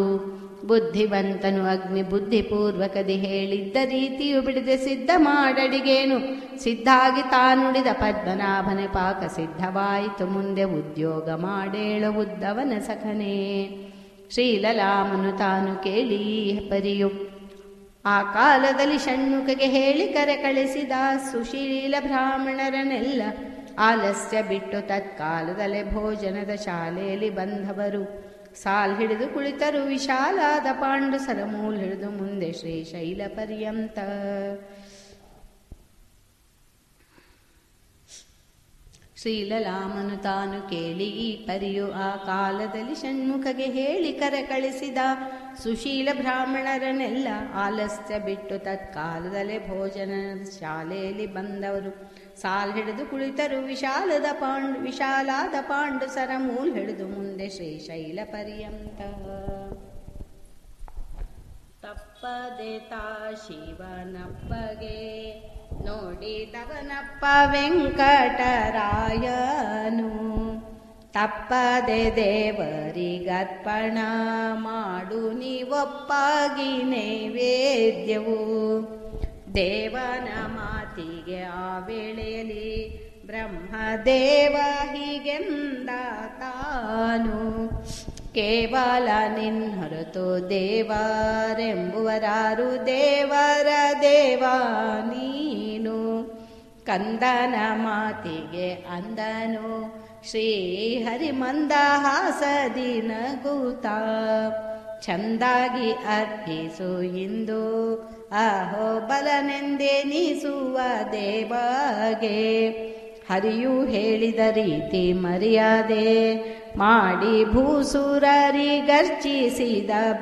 ಬುದ್ಧಿವಂತನು ಅಗ್ನಿ ಬುದ್ಧಿಪೂರ್ವಕದಿ ಹೇಳಿದ್ದ ರೀತಿಯು ಬಿಡದೆ ಸಿದ್ಧ ಮಾಡಡಿಗೇನು. ಸಿದ್ಧಾಗಿ ತಾನುಡಿದ ಪದ್ಮನಾಭನೆ ಪಾಕ ಸಿದ್ಧವಾಯಿತು, ಮುಂದೆ ಉದ್ಯೋಗ ಮಾಡೇಳು ಉದ್ದವನ ಸಖನೇ. ಶ್ರೀಲಲಾಮನು ತಾನು ಕೇಳಿ ಪರಿಯು, ಆ ಕಾಲದಲ್ಲಿ ಷಣ್ಮುಖಗೆ ಹೇಳಿ ಕರೆ ಕಳಿಸಿದ. ಸುಶೀಲ ಬ್ರಾಹ್ಮಣರನ್ನೆಲ್ಲ ಆಲಸ್ಯ ಬಿಟ್ಟು ತತ್ಕಾಲದಲ್ಲೇ ಭೋಜನದ ಶಾಲೆಯಲ್ಲಿ ಬಂದವರು. ಸಾಲ್ ಹಿಡಿದು ಕುಳಿತರು ವಿಶಾಲಾದ ಪಾಂಡು, ಸರಮೂಲ್ ಹಿಡಿದು ಮುಂದೆ ಶ್ರೀಶೈಲ ಪರ್ಯಂತ. ಶ್ರೀಲಲಾಮನು ತಾನು ಕೇಳಿ ಈ ಪರಿಯು, ಆ ಕಾಲದಲ್ಲಿ ಷಣ್ಮುಖಗೆ ಹೇಳಿ ಕರೆ ಕಳಿಸಿದ. ಸುಶೀಲ ಬ್ರಾಹ್ಮಣರನ್ನೆಲ್ಲ ಆಲಸ್ಯ ಬಿಟ್ಟು ತತ್ಕಾಲದಲ್ಲೇ ಭೋಜನ ಶಾಲೆಯಲ್ಲಿ ಬಂದವರು. ಸಾಲ್ ಹಿಡಿದು ಕುಳಿತರು ವಿಶಾಲಾದ ಪಾಂಡು, ಸರಮೂಲ್ ಹಿಡಿದು ಮುಂದೆ ಶ್ರೀಶೈಲ ಪರ್ಯಂತ. ತಪ್ಪದೆ ತಾ ಶಿವನಪ್ಪಗೆ ನೋಡಿದವನಪ್ಪ ವೆಂಕಟರಾಯನು. ತಪ್ಪದೆ ದೇವರಿಗರ್ಪಣ ಮಾಡು ನೀವೊಪ್ಪಾಗಿ ನೈವೇದ್ಯವು. ದೇವನ ಮಾತಿಗೆ ಆ ವೇಳೆಯಲ್ಲಿ ಬ್ರಹ್ಮದೇವ ಹೀಗೆಂದ ತಾನು. ಕೇವಲ ನಿನ್ನೊರತು ದೇವರೆಂಬುವರಾರು, ದೇವರ ದೇವ ನೀನು. ಕಂದನ ಮಾತಿಗೆ ಅಂದನು ಶ್ರೀಹರಿ ಮಂದಹಾಸದಿ ನಗುತ್ತಾ. ಚಂದಾಗಿ ಅರ್ಪಿಸು ಇಂದು ಅಹೋ ಬಲನೆಂದೆನಿಸುವ ದೇವಗೆ. ಹರಿಯು ಹೇಳಿದ ರೀತಿ ಮರ್ಯಾದೆ ಮಾಡಿ ಭೂಸುರರಿಗರ್ಚಿಸಿದ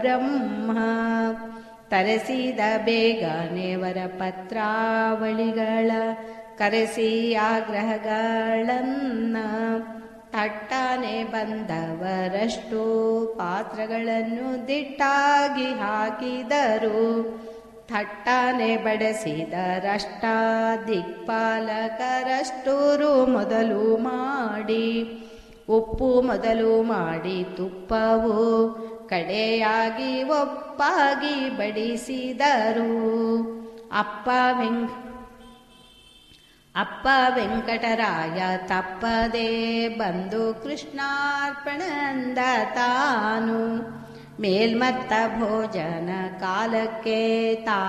ಬ್ರಹ್ಮ. ತರೆಸಿದ ಬೇಗನೆ ವರ ಪತ್ರಾವಳಿಗಳ ಕರೆಸಿ ಆಗ್ರಹಗಳನ್ನ. ತಟ್ಟನೆ ಬಂದವರಷ್ಟು ಪಾತ್ರಗಳನ್ನು ದಿಟ್ಟಾಗಿ ಹಾಕಿದರು. ಥಟ್ಟನೆ ಬಡಿಸಿದರಷ್ಟ ದಿಕ್ಪಾಲಕರಷ್ಟೂರು ಮೊದಲು ಮಾಡಿ. ಉಪ್ಪು ಮೊದಲು ಮಾಡಿ ತುಪ್ಪವು ಕಡೆಯಾಗಿ ಒಪ್ಪಾಗಿ ಬಡಿಸಿದರು. ಅಪ್ಪ ವೆಂಕಟರಾಯ ತಪ್ಪದೆ ಬಂದು ಕೃಷ್ಣಾರ್ಪಣಂದ ತಾನು. ಮೇಲ್ಮತ್ತ ಭೋಜನ ಕಾಲಕ್ಕೆ ತಾ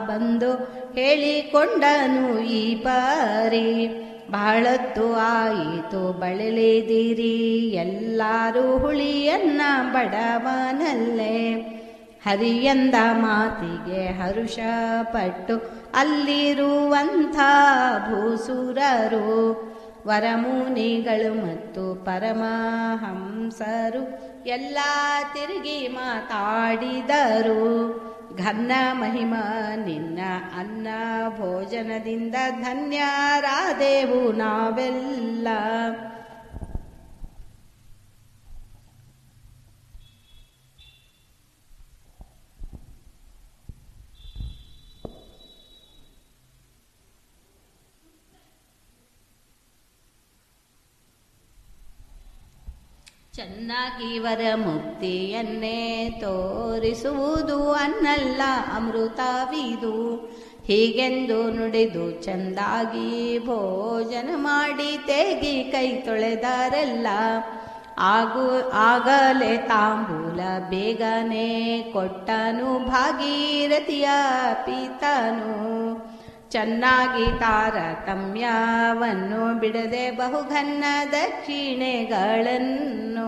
ಬಂದು ಹೇಳಿಕೊಂಡನು ಈ ಪರಿ. ಬಹಳತ್ತು ಆಯಿತು ಬಳಲಿದಿರಿ ಎಲ್ಲರೂ ಹುಳಿಯನ್ನ ಬಡವನಲ್ಲೇ. ಹರಿಯಂದ ಮಾತಿಗೆ ಹರುಷಪಟ್ಟು ಅಲ್ಲಿರುವಂಥ ಭೂಸುರರು, ವರಮುನಿಗಳು ಮತ್ತು ಪರಮಹಂಸರು ಎಲ್ಲ ತಿರುಗಿ ಮಾತಾಡಿದರು. ಘನ್ನ ಮಹಿಮ ನಿನ್ನ ಅನ್ನ ಭೋಜನದಿಂದ ಧನ್ಯರಾದೆವು ನಾವೆಲ್ಲ. ಚೆನ್ನಾಗಿ ವರ ಮುಕ್ತಿಯನ್ನೇ ತೋರಿಸುವುದು ಅನ್ನಲ್ಲ ಅಮೃತವಿದು. ಹೀಗೆಂದು ನುಡಿದು ಚಂದಾಗಿ ಭೋಜನ ಮಾಡಿ ತೇಗಿ ಕೈ ತೊಳೆದರೆಲ್ಲ. ಆಗಲೇ ತಾಂಬೂಲ ಬೇಗನೆ ಕೊಟ್ಟನು ಭಾಗೀರಥಿಯ ಪಿತನು. ಚೆನ್ನಾಗಿ ತಾರತಮ್ಯವನ್ನು ಬಿಡದೆ ಬಹುಘನ್ನ ದಕ್ಷಿಣೆಗಳನ್ನು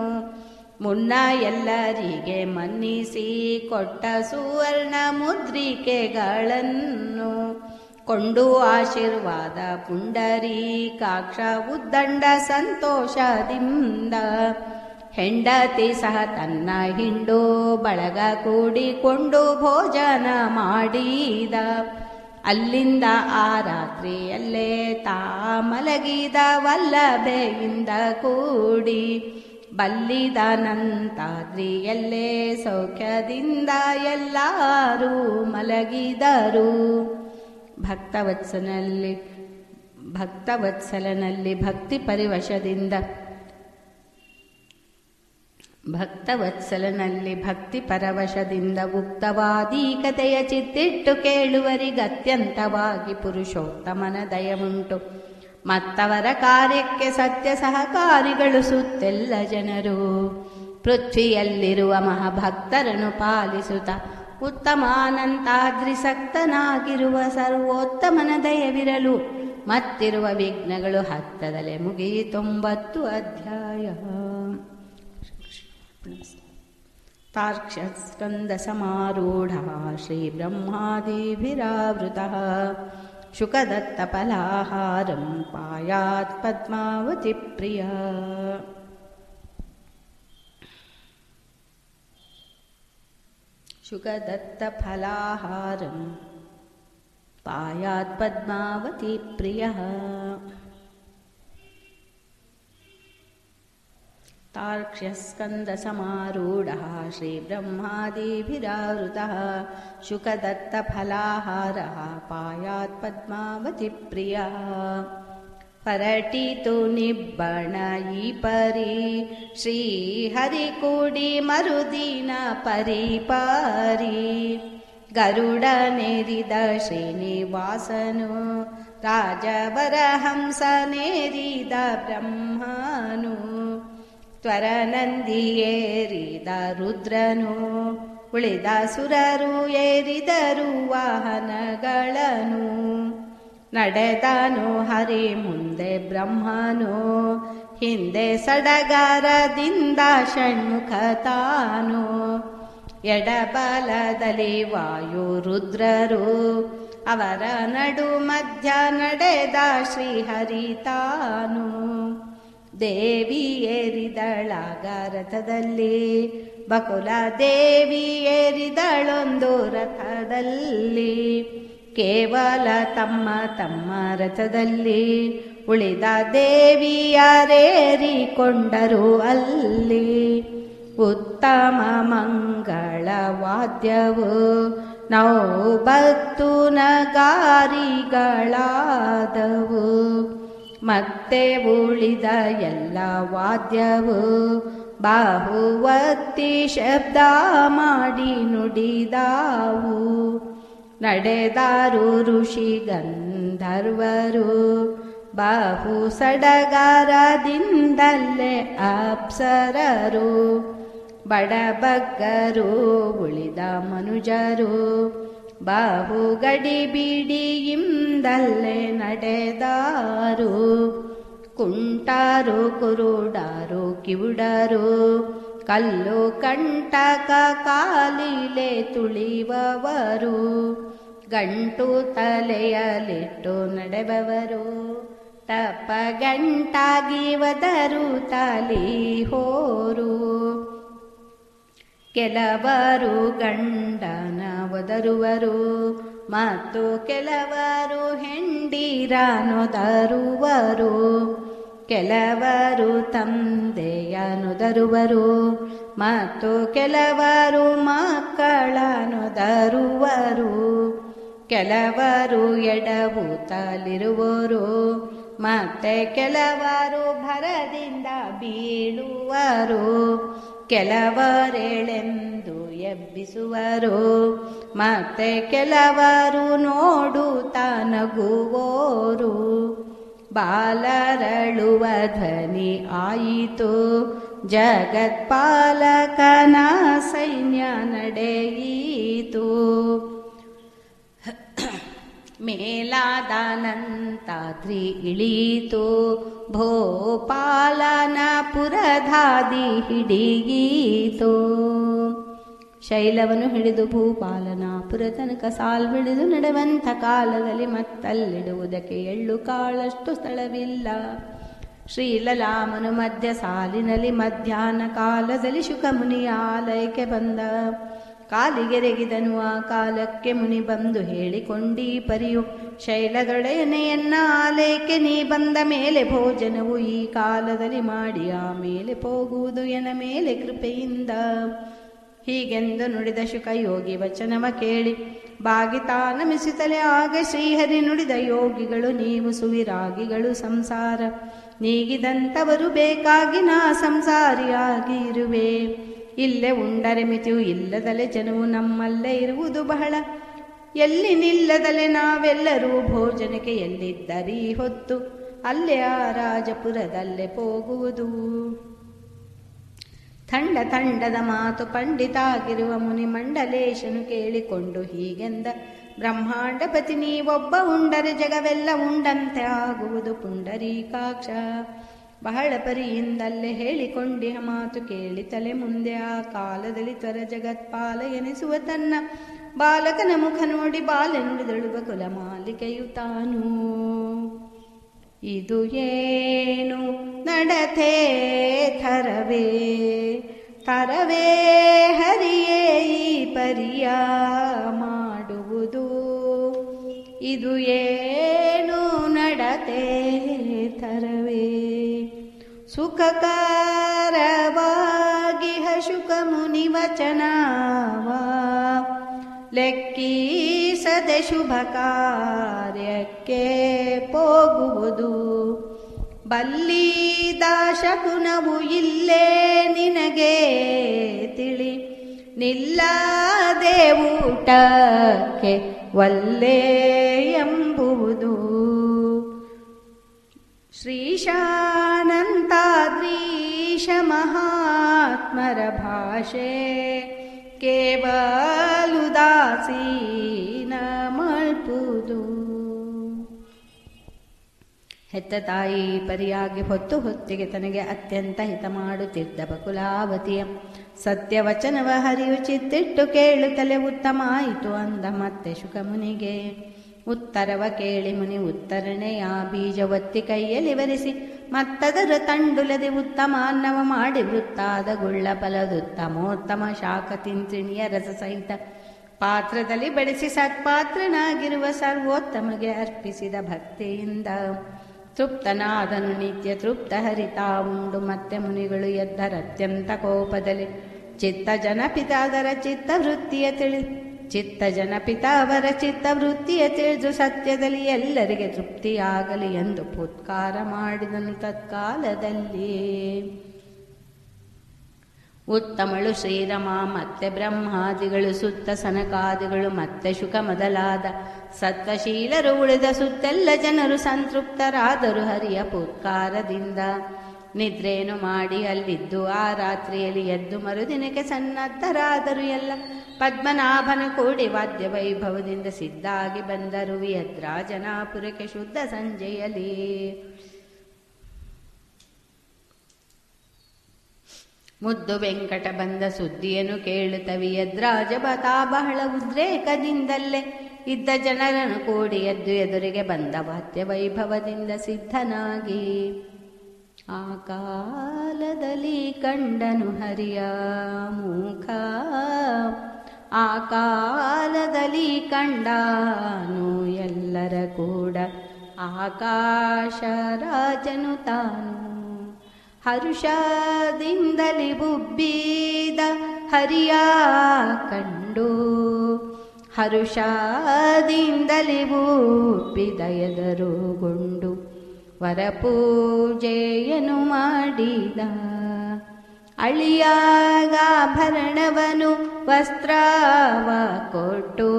ಮುನ್ನ ಎಲ್ಲರಿಗೆ ಮನ್ನಿಸಿ ಕೊಟ್ಟ ಸುವರ್ಣ ಮುದ್ರಿಕೆಗಳನ್ನು ಕೊಂಡು ಆಶೀರ್ವಾದ ಪುಂಡರೀಕಾಕ್ಷ ಉದ್ದಂಡ ಸಂತೋಷದಿಂದ ಹೆಂಡತಿ ಸಹ ತನ್ನ ಹಿಂಡು ಬಳಗ ಕೂಡಿಕೊಂಡು ಭೋಜನ ಮಾಡಿದ. ಅಲ್ಲಿಂದ ಆ ರಾತ್ರಿಯಲ್ಲೇ ತಾ ಮಲಗಿದ ವಲ್ಲಭೆಯಿಂದ ಕೂಡಿ. ಬಲ್ಲಿದನಂತಾದ್ರಿಯಲ್ಲೇ ಸೌಖ್ಯದಿಂದ ಎಲ್ಲರೂ ಮಲಗಿದರು. ಭಕ್ತವತ್ಸಲನಲ್ಲಿ ಭಕ್ತಿ ಪರವಶದಿಂದ ಉಕ್ತವಾದಿ ಕಥೆಯ ಚಿತ್ತಿಟ್ಟು ಕೇಳುವರಿಗತ್ಯಂತವಾಗಿ ಪುರುಷೋತ್ತಮನ ದಯವುಂಟು. ಮತ್ತವರ ಕಾರ್ಯಕ್ಕೆ ಸತ್ಯ ಸಹಕಾರಿಗಳು ಸುತ್ತೆಲ್ಲ ಜನರು. ಪೃಥ್ವಿಯಲ್ಲಿರುವ ಮಹಾಭಕ್ತರನ್ನು ಪಾಲಿಸುತ್ತ ಉತ್ತಮಾನಂತಾದ್ರಿಸಕ್ತನಾಗಿರುವ ಸರ್ವೋತ್ತಮನ ದಯವಿರಲು ಮತ್ತಿರುವ ವಿಘ್ನಗಳು ಹತ್ತದಲೆ ಮುಗಿಯಿತು. 9 ಅಧ್ಯಾಯ. ತಾರ್ಕ್ಷ್ಯಸ್ಕಂದ ಸಮಾರೂಢ ಶ್ರೀ ಬ್ರಹ್ಮಾದಿಭಿರಾವೃತ ಶುಕದತ್ತ ಫಲಾಹಾರಂ ಪಾಯಾತ್ ಪದ್ಮಾವತಿ ಪ್ರಿಯ. ಶುಕದತ್ತ ಫಲಾಹಾರಂ ಪಾಯಾತ್ ಪದ್ಮಾವತಿ ಪ್ರಿಯ. ತಾರ್ಕ್ಷ್ಯಸ್ಕಂದ ಸಮಾರೂಢ ಶ್ರೀ ಬ್ರಹ್ಮಾದಿಭಿರಾವೃತ ಶುಕದತ್ತ ಫಲಾಹಾರ ಪಾಯಾತ್ ಪದ್ಮಾವತಿ ಪ್ರಿಯ. ಪರಟಿತು ನಿಬ್ಬಣ ಈ ಪರಿ ಶ್ರೀ ಹರಿ ಕೂಡಿ ಮರುದಿನ ಪರಿಪಾರಿ. ಗರುಡನೇರಿದ ಶ್ರೀನಿವಾಸನು ರಾಜವರಹಂಸನೇರಿದ ಬ್ರಹ್ಮನು. ತ್ವರನಂದಿಯೇರಿದ ರುದ್ರನು ಉಳಿದ ಸುರರು ಏರಿದರು ವಾಹನಗಳನ್ನು. ನಡೆದನು ಹರಿ ಮುಂದೆ ಬ್ರಹ್ಮನು ಹಿಂದೆ ಸಡಗರದಿಂದ ಷಣ್ಮುಖ ತಾನು. ಎಡಬಲದಲ್ಲಿ ವಾಯು ರುದ್ರರು ಅವರ ನಡು ಮಧ್ಯ ನಡೆದ ಶ್ರೀಹರಿ ತಾನು. ದೇವಿ ಏರಿದಳಾಗ ರಥದಲ್ಲಿ ಬಕುಲ ದೇವಿ ಏರಿದಳೊಂದು ರಥದಲ್ಲಿ. ಕೇವಲ ತಮ್ಮ ತಮ್ಮ ರಥದಲ್ಲಿ ಉಳಿದ ದೇವಿಯರೇರಿಕೊಂಡರು ಅಲ್ಲಿ. ಉತ್ತಮ ಮಂಗಳ ವಾದ್ಯವು ನೌಬತ್ತು ನಗಾರಿಗಳಾದವು. ಮತ್ತೆ ಉಳಿದ ಎಲ್ಲ ವಾದ್ಯವು ಬಾಹುವತ್ತಿ ಶಬ್ದ ಮಾಡಿ ನುಡಿದಾವು. ನಡೆದಾರು ಋಷಿ ಗಂಧರ್ವರು ಬಾಹು ಸಡಗರದಿಂದಲೇ ಅಪ್ಸರರು. ಬಡಬಗ್ಗರು ಉಳಿದ ಮನುಜರು ಬಾಹು ಗಡಿಬಿಡಿಯಿಂದಲೇ ನಡೆದಾರು. ಕುಂಟಾರು ಕುರುಡಾರು ಕಿವುಡರು ಕಲ್ಲು ಕಂಟಕ ಕಾಲಿಲೆ ತುಳಿವವರು. ಗಂಟು ತಲೆಯಲಿಟ್ಟು ನಡೆಬವರು ತಪ್ಪ ಗಂಟಾಗಿ ಒದರು ತಲಿ ಹೋರು. ಕೆಲವರು ಗಂಡನ ಒದರುವರು ಮತ್ತು ಕೆಲವರು ಹೆಂಡಿರನೊದರುವರು. ಕೆಲವರು ತಂದೆಯನೊದರುವರು ಮತ್ತು ಕೆಲವರು ಮಕ್ಕಳನೊದರುವರು. ಕೆಲವರು ಎಡವುತ್ತಲಿರುವರು ಮತ್ತೆ ಕೆಲವರು ಭರದಿಂದ ಬೀಳುವರು. ಕೆಲವರೇಳೆಂದು ಎಬ್ಬಿಸುವರು ಮತ್ತೆ ಕೆಲವರು ನೋಡುತ್ತಾ ನಗುವೋರು. ಬಾಲರಳುವ ಧ್ವನಿ ಆಯಿತು ಜಗತ್ಪಾಲಕನ ಸೈನ್ಯ ನಡೆಯಿತು. ಮೇಲಾದನಂತಾದ್ರಿ ಇಳೀತು ಭೋಪಾಲನ ಪುರಧಾದಿ ಹಿಡಿಯಿತು. ಶೈಲವನ್ನು ಹಿಡಿದು ಭೂಪಾಲನ ಪುರ ತನಕ ಸಾಲ್ಬಿಡಿದು ನಡೆವಂಥ ಕಾಲದಲ್ಲಿ ಮತ್ತಲ್ಲಿಡುವುದಕ್ಕೆ ಎಳ್ಳು ಕಾಳಷ್ಟು ಸ್ಥಳವಿಲ್ಲ. ಶ್ರೀಲಲಾಮನು ಮಧ್ಯ ಸಾಲಿನಲ್ಲಿ ಮಧ್ಯಾಹ್ನ ಕಾಲದಲ್ಲಿ ಶುಕಮುನಿಯ ಆಲಯಕ್ಕೆ ಬಂದ. ಕಾಲಿಗೆರೆಗಿದನು ಆ ಕಾಲಕ್ಕೆ ಮುನಿ ಬಂದು ಹೇಳಿಕೊಂಡೀ ಪರಿಯು, ಶೈಲದೊಡೆಯನೆಯನ್ನ ಆಲಯಕ್ಕೆ ನೀ ಬಂದ ಮೇಲೆ ಭೋಜನವು ಈ ಕಾಲದಲ್ಲಿ ಮಾಡಿ ಆಮೇಲೆ ಹೋಗುವುದು ಎನ ಮೇಲೆ ಕೃಪೆಯಿಂದ. ಹೀಗೆಂದು ನುಡಿದ ಶುಕಯೋಗಿ ವಚನವ ಕೇಳಿ ಬಾಗಿತಾ ನಮಿಸುತ್ತಲೇ ಆಗ ಶ್ರೀಹರಿ ನುಡಿದ, ಯೋಗಿಗಳು ನೀವು ಸುವಿರಾಗಿಗಳು, ಸಂಸಾರ ನೀಗಿದಂಥವರು ಬೇಕಾಗಿ ನಾ ಸಂಸಾರಿಯಾಗಿ ಇರುವೆ. ಇಲ್ಲೇ ಉಂಡರೆ ಮಿತಿಯು ಇಲ್ಲದಲೆ ಜನವು ನಮ್ಮಲ್ಲೇ ಇರುವುದು ಬಹಳ. ಎಲ್ಲಿ ನಿಲ್ಲದಲೆ ನಾವೆಲ್ಲರೂ ಭೋಜನಕ್ಕೆ ಎಲ್ಲಿದ್ದರೀ ಹೊತ್ತು ಅಲ್ಲೇ ಆ ರಾಜಪುರದಲ್ಲೇ ಹೋಗುವುದು. ತಂಡದ ಮಾತು ಪಂಡಿತಾಗಿರುವ ಮುನಿ ಮಂಡಲೇಶನು ಕೇಳಿಕೊಂಡು ಹೀಗೆಂದ, ಬ್ರಹ್ಮಾಂಡಪತಿ ನೀವೊಬ್ಬ ಉಂಡರೆ ಜಗವೆಲ್ಲ ಉಂಡಂತೆ ಆಗುವುದು ಪುಂಡರೀಕಾಕ್ಷ. ಬಹಳ ಪರಿಯಿಂದಲ್ಲೇ ಹೇಳಿಕೊಂಡಿಹ ಮಾತು ಕೇಳಿ ತಲೆ ಮುಂದೆ ಆ ಕಾಲದಲ್ಲಿ ತ್ವರ ಜಗತ್ಪಾಲ ಎನಿಸುವ ತನ್ನ ಬಾಲಕನ ಮುಖ ನೋಡಿ ಬಾಲೆ ನುಡಿದಳುವ ಕುಲ ಮಾಲಿಕೆಯು ತಾನು. ಇದು ಏನು ನಡತೆ ಥರವೇ ತರವೇ ಹರಿಯೇ ಈ ಪರಿಯ ಮಾಡುವುದು. ಇದು ಏನು ನಡತೆ ಥರವೇ ಸುಖಕರವಾಗಿಹ ಶುಕ ಮುನಿ ವಚನವ ಲೆಕ್ಕಿಸದೆ ಶುಭ ಕಾರ್ಯಕ್ಕೆ ಹೋಗುವುದು. ಬಲ್ಲಿದ ಶಕುನವು ಇಲ್ಲೇ ನಿನಗೆ ತಿಳಿ, ನಿಲ್ಲದೆ ಊಟಕ್ಕೆ ವಲ್ಲೇ ಎಂಬುವುದು. ಶ್ರೀಶಾನಂತಾದ್ರೀಶ ಮಹಾತ್ಮರ ಭಾಷೆ ಕೇವಲುದಾಸೀನ ಮಲ್ಪುದು. ಹೆತ್ತ ತಾಯಿ ಪರಿಯಾಗಿ ಹೊತ್ತು ಹೊತ್ತಿಗೆ ತನಗೆ ಅತ್ಯಂತ ಹಿತ ಮಾಡುತ್ತಿದ್ದ ಬಕುಲಾವತಿಯ ಸತ್ಯವಚನವ ಹರಿಯು ಚಿತ್ತಿಟ್ಟು ಕೇಳುತ್ತಲೇ ಉತ್ತಮ ಆಯಿತು ಅಂದ ಮತ್ತೆ ಶುಕಮುನಿಗೆ. ಉತ್ತರವ ಕೇಳಿ ಮುನಿ ಉತ್ತರಣೆಯ ಬೀಜ ಒತ್ತಿ ಕೈಯಲ್ಲಿ ವರಿಸಿ ಮತ್ತದರ ತಂಡುಲದೆ ಉತ್ತಮ ಅನ್ನವ ಮಾಡಿ ವೃತ್ತಾದ ಗುಳ್ಳ ಫಲದುತ್ತಮೋತ್ತಮ ಶಾಖ ತಿಂತ್ರಿಣಿಯ ರಸ ಸಹಿತ ಪಾತ್ರದಲ್ಲಿ ಬಡಿಸಿ ಸತ್ಪಾತ್ರನಾಗಿರುವ ಸರ್ವೋತ್ತಮಗೆ ಅರ್ಪಿಸಿದ ಭಕ್ತಿಯಿಂದ ತೃಪ್ತನಾದನು ನಿತ್ಯ ತೃಪ್ತ ಹರಿತಾ ಉಂಡು. ಮತ್ತೆ ಮುನಿಗಳು ಎದ್ದರತ್ಯಂತ ಕೋಪದಲ್ಲಿ ಚಿತ್ತ ಜನಪಿತ ಅವರ ಚಿತ್ತವೃತ್ತಿಯ ತಿಳಿದು ಸತ್ಯದಲ್ಲಿ ಎಲ್ಲರಿಗೆ ತೃಪ್ತಿಯಾಗಲಿ ಎಂದು ಪುತ್ಕಾರ ಮಾಡಿದನು. ತತ್ಕಾಲದಲ್ಲಿ ಉತ್ತಮಳು ಶ್ರೀರಮ ಮತ್ತೆ ಬ್ರಹ್ಮಾದಿಗಳು ಸುತ್ತ ಸನಕಾದಿಗಳು ಮತ್ತೆ ಶುಕ ಮೊದಲಾದ ಸತ್ವಶೀಲರು ಉಳಿದ ಸುತ್ತೆಲ್ಲ ಜನರು ಸಂತೃಪ್ತರಾದರು ಹರಿಯ ಪುತ್ಕಾರದಿಂದ. ನಿದ್ರೇನು ಮಾಡಿ ಅಲ್ಲಿದ್ದು ಆ ರಾತ್ರಿಯಲ್ಲಿ ಎದ್ದು ಮರುದಿನಕ್ಕೆ ಸನ್ನದ್ಧರಾದರು ಎಲ್ಲ. ಪದ್ಮನಾಭನ ಕೂಡಿ ವಾದ್ಯ ವೈಭವದಿಂದ ಸಿದ್ಧಾಗಿ ಬಂದರು ಯದ್ರಾಜನಾಪುರಕ್ಕೆ ಶುದ್ಧ ಸಂಜೆಯಲ್ಲಿ. ಮುದ್ದು ವೆಂಕಟ ಬಂದ ಸುದ್ದಿಯನ್ನು ಕೇಳುತ್ತವಿ ಯದ್ರಾಜ ಬತಾ ಬಹಳ ಉದ್ರೇಕದಿಂದಲ್ಲೇ ಇದ್ದ ಜನರನ್ನು ಕೂಡಿ ಎದ್ದು ಎದುರಿಗೆ ಬಂದ ವಾದ್ಯ ವೈಭವದಿಂದ ಸಿದ್ಧನಾಗಿ. ಆ ಕಾಲದಲ್ಲಿ ಕಂಡನು ಹರಿಯ ಮುಖ, ಆ ಕಾಲದಲ್ಲಿ ಕಂಡಾನು ಎಲ್ಲರ ಕೂಡ ಆಕಾಶ ರಾಜನು ತಾನು. ಹರುಷದಿಂದಲಿ ಬುಬ್ಬಿದ ಹರಿಯ ಕಂಡು, ಹರುಷದಿಂದಲಿ ಬುಬ್ಬಿದ ಎದರುಗೊಂಡು ವರಪೂಜೆಯನ್ನು ಮಾಡಿದ. ಅಳಿಯಾಗಾಭರಣವನು ವಸ್ತ್ರವ ಕೊಟ್ಟು,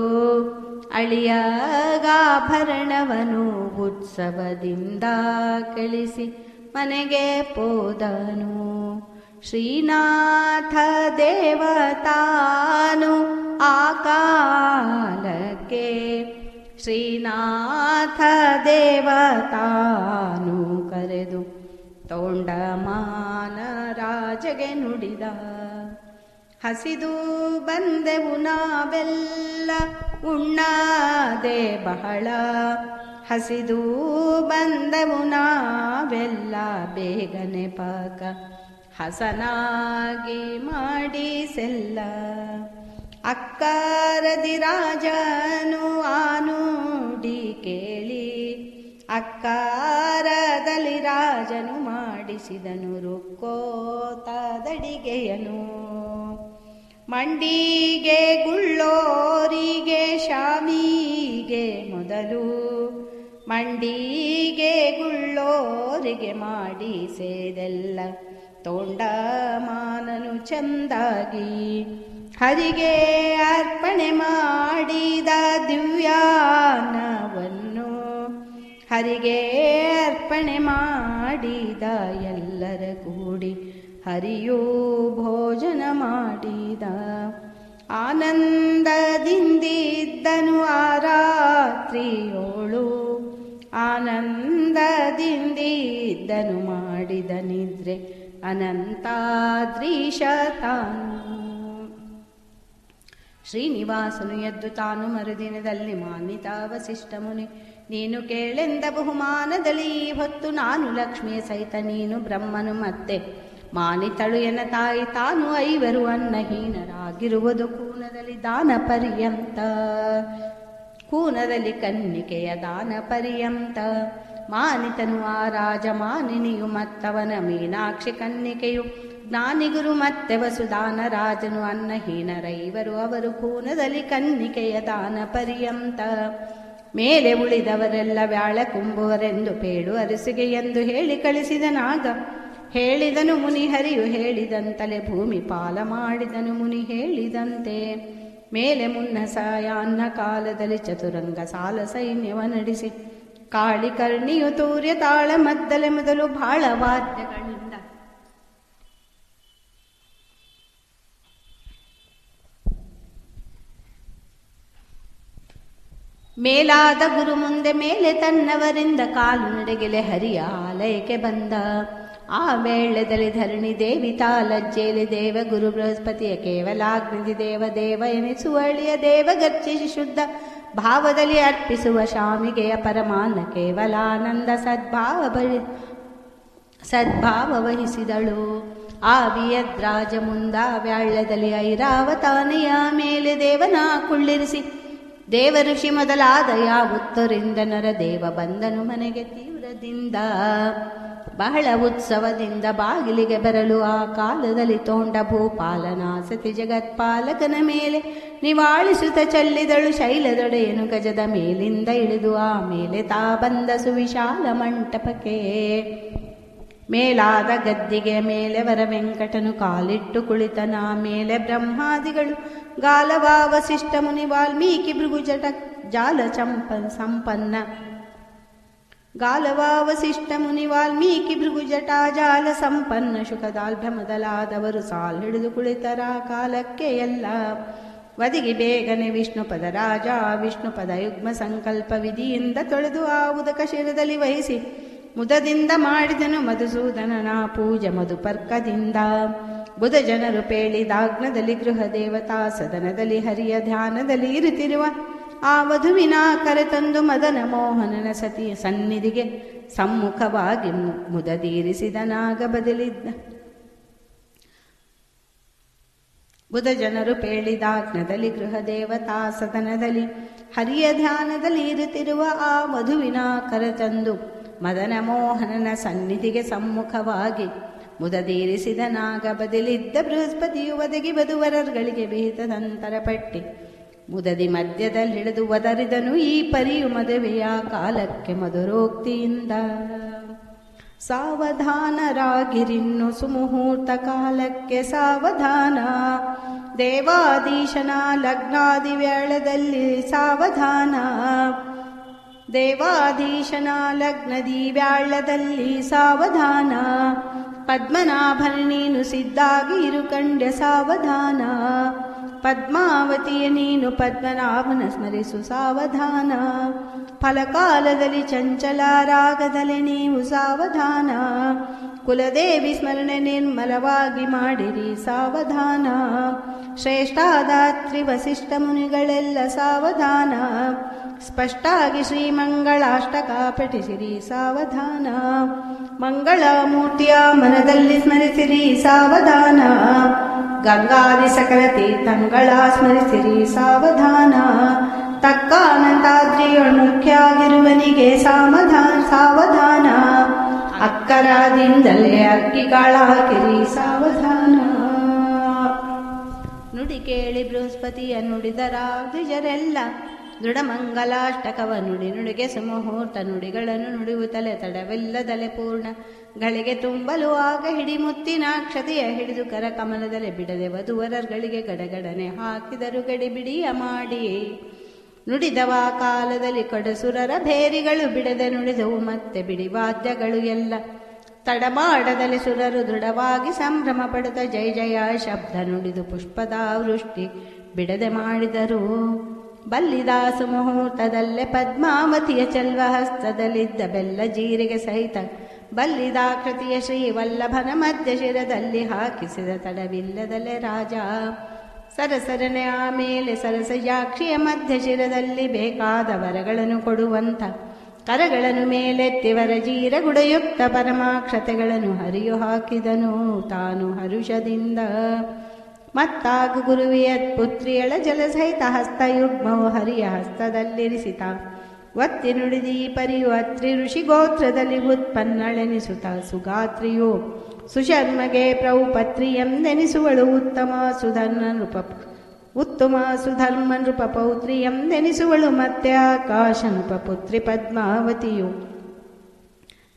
ಅಳಿಯಾಗಾಭರಣವನು ಉತ್ಸವದಿಂದ ಕಳಿಸಿ ಮನೆಗೆ ಪೋದನು. ಶ್ರೀನಾಥ ದೇವತಾನು ಆ ಕಾಲಕ್ಕೆ, ಶ್ರೀನಾಥ ದೇವತಾನು ಕರೆದು ತೋಂಡಮಾನ ರಾಜಗೆ ನುಡಿದ. ಹಸಿದು ಬಂದೆವು ನಾವೆಲ್ಲ ಉಣ್ಣಾದೆ ಬಹಳ, ಹಸಿದು ಬಂದೆವು ನಾವೆಲ್ಲ ನಾವೆಲ್ಲ ಬೇಗನೆ ಪಾಕ ಹಸನಾಗಿ ಮಾಡಿಸೆಲ್ಲ. ಅಕ್ಕಾರದಿ ರಾಜನು ಆನುಡಿ ಕೇಳಿ ಅಕ್ಕಾರದಲ್ಲಿ ರಾಜನು ಮಾಡಿಸಿದನು ರುಕ್ಕೋತದಡಿಗೆಯನು. ಮಂಡಿಗೆ ಗುಳ್ಳೋರಿಗೆ ಶಾಮಿಗೆ ಮೊದಲು ಮಂಡಿಗೆ ಗುಳ್ಳೋರಿಗೆ ಮಾಡಿಸೆದೆಲ್ಲ. ತೋಂಡಮಾನನು ಚಂದಾಗಿ ಹರಿಗೆ ಅರ್ಪಣೆ ಮಾಡಿದ ದಿವ್ಯಾನ್ನವನ್ನು ಹರಿಗೆ ಅರ್ಪಣೆ ಮಾಡಿದ. ಎಲ್ಲರ ಕೂಡಿ ಹರಿಯೂ ಭೋಜನ ಮಾಡಿದ. ಆನಂದದಿಂದಿದ್ದನು ಆ ರಾತ್ರಿಯೋಳು ಆನಂದದಿಂದಿದ್ದನು ಮಾಡಿದ ನಿದ್ರೆ ಅನಂತಾದ್ರೀಶ ತಾನು. ಶ್ರೀನಿವಾಸನು ಎದ್ದು ತಾನು ಮರುದಿನದಲ್ಲಿ ಮಾನಿತ ವಸಿಷ್ಠ ಮುನಿ ನೀನು ಕೇಳೆಂದ ಬಹುಮಾನದಲ್ಲಿ ಈ ಹೊತ್ತು ನಾನು ಲಕ್ಷ್ಮಿಯ ಸಹಿತ ನೀನು ಬ್ರಹ್ಮನು ಮತ್ತೆ ಮಾನಿತಳು ಎನ್ನ ತಾಯಿ ತಾನು ಐವರು ಅನ್ನಹೀನರಾಗಿರುವುದು ಕೂನದಲ್ಲಿ ದಾನ ಪರ್ಯಂತ ಕೂನದಲ್ಲಿ ಕನ್ನಿಕೆಯ ದಾನ ಪರ್ಯಂತ. ಮಾನಿತನು ಆ ರಾಜ ಮಾನಿನಿಯು ಮತ್ತವನ ಮೀನಾಕ್ಷಿ ಕನ್ನಿಕೆಯು ಜ್ಞಾನಿಗುರು ಮತ್ತೆ ವಸುದಾನ ರಾಜನು ಅನ್ನಹೀನರೈವರು ಅವರು ಕೂನದಲ್ಲಿ ಕನ್ನಿಕೆಯ ದಾನ ಪರ್ಯಂತ. ಮೇಲೆ ಉಳಿದವರೆಲ್ಲ ವ್ಯಾಳ ಕುಂಬುವರೆಂದು ಪೇಳು ಅರಸಿಗೆ ಎಂದು ಹೇಳಿ ಕಳಿಸಿದನಾಗ ಹೇಳಿದನು ಮುನಿ ಹರಿಯು ಹೇಳಿದಂತಲೇ ಭೂಮಿ ಪಾಲ ಮಾಡಿದನು ಮುನಿ ಹೇಳಿದಂತೆ. ಮೇಲೆ ಮುನ್ನ ಸಾಯಾನ್ನ ಕಾಲದಲ್ಲಿ ಚತುರಂಗ ಸಾಲ ಸೈನ್ಯವ ನಡೆಸಿ ಕಾಳಿ ಕರ್ಣಿಯು ತೂರ್ಯ ತಾಳ ಮದ್ದಲೆ ಮೊದಲು ಬಾಳ ವಾದ್ಯಗಳಿಂದ ಮೇಲಾದ ಗುರು ಮುಂದೆ ಮೇಲೆ ತನ್ನವರಿಂದ ಕಾಲು ನಡೆಗೆಲೆ ಹರಿಯ ಆಲಯಕ್ಕೆ ಬಂದ. ಆ ವೇಳೆದಲ್ಲಿ ಧರಣಿ ದೇವಿ ತಾಲಜ್ಜೇಲಿ ದೇವ ಗುರು ಬೃಹಸ್ಪತಿಯ ಕೇವಲಾಗ್ನಿಧಿ ದೇವ ದೇವ ಎನಿಸುವಳಿಯ ದೇವ ಗರ್ಜಿಸಿ ಶುದ್ಧ ಭಾವದಲ್ಲಿ ಅರ್ಪಿಸುವ ಶಾಮಿಗೆಯ ಪರಮಾನ್ನ ಕೇವಲಾನಂದ ಸದ್ಭಾವ ವಹಿಸಿದಳು. ಆ ವಿಯದ್ರಾಜ ಮುಂದ ವ್ಯಾಳ್ಯದಲ್ಲಿ ಐರಾವತಾನೆಯ ಮೇಲೆ ದೇವನ ಕುಳ್ಳಿರಿಸಿ ದೇವ ಋಷಿ ಮೊದಲಾದ ಯಾವತ್ತರಿಂದ ನರ ದೇವ ಬಂದನು ಮನೆಗೆ ತೀವ್ರದಿಂದ ಬಹಳ ಉತ್ಸವದಿಂದ ಬಾಗಿಲಿಗೆ ಬರಲು. ಆ ಕಾಲದಲ್ಲಿ ತೋಂಡ ಭೂಪಾಲನ ಸತಿ ಜಗತ್ಪಾಲಕನ ಮೇಲೆ ನಿವಾಳಿಸುತ್ತ ಚೆಲ್ಲಿದಳು ಶೈಲದೊಡೆಯನು ಗಜದ ಮೇಲಿಂದ ಇಳಿದು. ಆ ಮೇಲೆ ತಾ ಬಂದ ಸುವಿಶಾಲ ಮಂಟಪಕ್ಕೆ ಮೇಲಾದ ಗದ್ದಿಗೆ ಮೇಲೆ ವರ ವೆಂಕಟನು ಕಾಲಿಟ್ಟು ಕುಳಿತನ. ಮೇಲೆ ಬ್ರಹ್ಮಾದಿಗಳು ಗಾಲವ ವಸಿಷ್ಠ ಮುನಿ ವಾಲ್ಮೀಕಿ ಭೃಗುಜಟ ಜಾಲ ಸಂಪನ್ನ ಗಾಲವ ವಸಿಷ್ಠ ಮುನಿ ವಾಲ್ಮೀಕಿ ಭೃಗುಜಟ ಜಾಲ ಸಂಪನ್ನ ಶುಕದಾಲ್ಭ್ಯ ಮೊದಲಾದವರು ಸಾಲ್ ಹಿಡಿದು ಕುಳಿತರ ಕಾಲಕ್ಕೆ ಎಲ್ಲ. ವದಿಗಿ ಬೇಗನೆ ವಿಷ್ಣು ಪದ ರಾಜ ವಿಷ್ಣು ಪದ ಯುಗ್ಮ ಸಂಕಲ್ಪ ವಿಧಿಯಿಂದ ತೊಳೆದು ಆ ಉದಕ ಶಿರದಲ್ಲಿ ವಹಿಸಿ ಮುದದಿಂದ ಮಾಡಿದನು ಮಧುಸೂದನನ ಪೂಜೆ ಮಧುಪರ್ಕದಿಂದ. ಬುಧ ಜನರು ಪೇಳಿದಾಗ್ನದಲ್ಲಿ ಗೃಹ ದೇವತಾ ಸದನದಲ್ಲಿ ಹರಿಯ ಧ್ಯಾನದಲ್ಲಿ ಇರುತ್ತಿರುವ ಆ ವಧುವಿನ ಕರೆತಂದು ಮದನ ಮೋಹನನ ಸತಿಯ ಸನ್ನಿಧಿಗೆ ಸಮ್ಮುಖವಾಗಿ ಮುದದೀರಿಸಿದನಾಗ ಬದಲಿದ್ದ. ಬುಧ ಜನರು ಪೇಳಿದಾಗ್ನದಲ್ಲಿ ಗೃಹ ದೇವತಾ ಸದನದಲ್ಲಿ ಹರಿಯ ಧ್ಯಾನದಲ್ಲಿ ಇರುತ್ತಿರುವ ಆ ವಧುವಿನ ಕರೆತಂದು ಮದನ ಮೋಹನನ ಸನ್ನಿಧಿಗೆ ಸಮ್ಮುಖವಾಗಿ ಮುದದೀರಿಸಿದನಾಗ ಬದಲಿದ್ದ ಬೃಹಸ್ಪತಿಯು ಒದಗಿ ವಧುವರರ್ಗಳಿಗೆ ವಿಹಿತದಂತರ ಪಟ್ಟಿ ಮುದದಿ ಮಧ್ಯದಲ್ಲಿ ಹಿಡಿದು ಒದರಿದನು ಈ ಪರಿಯು ಮದುವೆಯ ಕಾಲಕ್ಕೆ ಮಧುರೋಕ್ತಿಯಿಂದ. ಸಾವಧಾನರಾಗಿರಿನ್ನು ಸುಮುಹೂರ್ತ ಕಾಲಕ್ಕೆ ಸಾವಧಾನ ದೇವಾಧೀಶನ ಲಗ್ನಾದಿ ವೇಳದಲ್ಲಿ ಸಾವಧಾನ ದೇವಾಧೀಶನ ಲಗ್ನದಿ ವ್ಯಾಳದಲ್ಲಿ ಸಾವಧಾನ ಪದ್ಮನಾಭನ ನೀನು ಸಿದ್ಧಾಗಿ ಇರು ಕಂಡ್ಯ ಸಾವಧಾನ ಪದ್ಮಾವತಿಯ ನೀನು ಪದ್ಮನಾಭನ ಸ್ಮರಿಸು ಸಾವಧಾನ. ಫಲಕಾಲದಲ್ಲಿ ಚಂಚಲ ರಾಗದಲ್ಲಿ ನೀವು ಸಾವಧಾನ. ಕುಲದೇವಿ ಸ್ಮರಣೆ ನಿರ್ಮಲವಾಗಿ ಮಾಡಿರಿ ಸಾವಧಾನ. ಶ್ರೇಷ್ಠಾದಾತ್ರಿ ವಸಿಷ್ಠ ಮುನಿಗಳೆಲ್ಲ ಸಾವಧಾನ. ಸ್ಪಷ್ಟಾಗಿ ಶ್ರೀಮಂಗಳಾಷ್ಟಕ ಪಠಿಸಿರಿ ಸಾವಧಾನ. ಮಂಗಳಮೂರ್ತಿಯ ಮನದಲ್ಲಿ ಸ್ಮರಿಸಿರಿ ಸಾವಧಾನ. ಗಂಗಾದಿ ಸಕಲ ತೀರ್ಥಂಗಳ ಸ್ಮರಿಸಿರಿ ಸಾವಧಾನ. ತಕ್ಕಾನಂದಾದ್ರಿಯೊಳ್ಮುಖ್ಯಾಗಿರುವನಿಗೆ ಸಾವಧಾನ. ಅಕ್ಕರಾದಿಂದಲೇ ಅರ್ಕಿಗಾಳಾಕಿರಿ ಸಾವಧಾನ. ನುಡಿ ಕೇಳಿ ಬೃಹಸ್ಪತಿಯ ನುಡಿದರ ದ್ವಿಜರೆಲ್ಲ ದೃಢಮಂಗಲಾಷ್ಟಕವ ನುಡಿ ನುಡಿಗೆ ಸುಮುಹೂರ್ತ ನುಡಿಗಳನ್ನು ನುಡಿಯುತ್ತಲೇ ತಡವಿಲ್ಲದಲೆ ಪೂರ್ಣ ಗಳಿಗೆ ತುಂಬಲು ಆಗ ಹಿಡಿಮುತ್ತಿನಾಕ್ಷತೆಯ ಹಿಡಿದು ಕರ ಕಮಲದಲೆ ಬಿಡದೆ ವಧುವರಗಳಿಗೆ ಗಡಗಡನೆ ಹಾಕಿದರು ಗಡಿಬಿಡಿಯ ಮಾಡಿ. ನುಡಿದವ ಕಾಲದಲ್ಲಿ ಕಡಸುರರ ಭೇರಿಗಳು ಬಿಡದೆ ನುಡಿದವು ಮತ್ತೆ ಬಿಡಿವಾದ್ಯಗಳು ಎಲ್ಲ ತಡಮಾಡದಲ್ಲಿ ಸುರರು ದೃಢವಾಗಿ ಸಂಭ್ರಮ ಪಡುತ್ತ ಜಯ ಜಯ ಶಬ್ದ ನುಡಿದು ಪುಷ್ಪದ ವೃಷ್ಟಿ ಬಿಡದೆ ಮಾಡಿದರು. ಬಲ್ಲಿದಾಸು ಮುಹೂರ್ತದಲ್ಲೇ ಪದ್ಮಾವತಿಯ ಚಲ್ವ ಹಸ್ತದಲ್ಲಿದ್ದ ಬೆಲ್ಲ ಜೀರಿಗೆ ಸಹಿತ ಬಲ್ಲಿದಾಕೃತಿಯ ಶ್ರೀವಲ್ಲಭನ ಮಧ್ಯ ಶಿರದಲ್ಲಿ ಹಾಕಿಸಿದ ತಡವಿಲ್ಲದಲ್ಲೇ ರಾಜ. ಸರಸರನೆ ಆಮೇಲೆ ಸರಸಜಾಕ್ಷಿಯ ಮಧ್ಯ ಶಿರದಲ್ಲಿ ಬೇಕಾದ ವರಗಳನ್ನು ಕೊಡುವಂತ ಕರಗಳನ್ನು ಮೇಲೆತ್ತಿ ವರಜೀರ ಗುಡಯುಕ್ತ ಪರಮಾಕ್ಷತೆಗಳನ್ನು ಹರಿಯು ಹಾಕಿದನು ತಾನು ಹರುಷದಿಂದ. ಮತ್ತಾಗ ಗುರುವಿಯ ಪುತ್ರಿಯಳ ಜಲಸಹಿತ ಹಸ್ತಯುಗ್ಮವು ಹರಿಯ ಹಸ್ತದಲ್ಲಿರಿಸಿತ ಒತ್ತಿ ನುಡಿದಿ ಪರಿಯು ಅತ್ರಿ ಋಷಿ ಗೋತ್ರದಲ್ಲಿ ಉತ್ಪನ್ನಳೆನಿಸುತ್ತ ಸುಗಾತ್ರಿಯು ಸುಶರ್ಮಗೆ ಪ್ರೌಪತ್ರಿ ಎಂದೆನಿಸುವಳು ಉತ್ತಮ ಸುಧರ್ಮ ನೃಪ ಪೌತ್ರಿ ಎಂದೆನಿಸುವಳು ಮತ್ತೆ ಆಕಾಶ ನೃಪ ಪುತ್ರಿ ಪದ್ಮಾವತಿಯು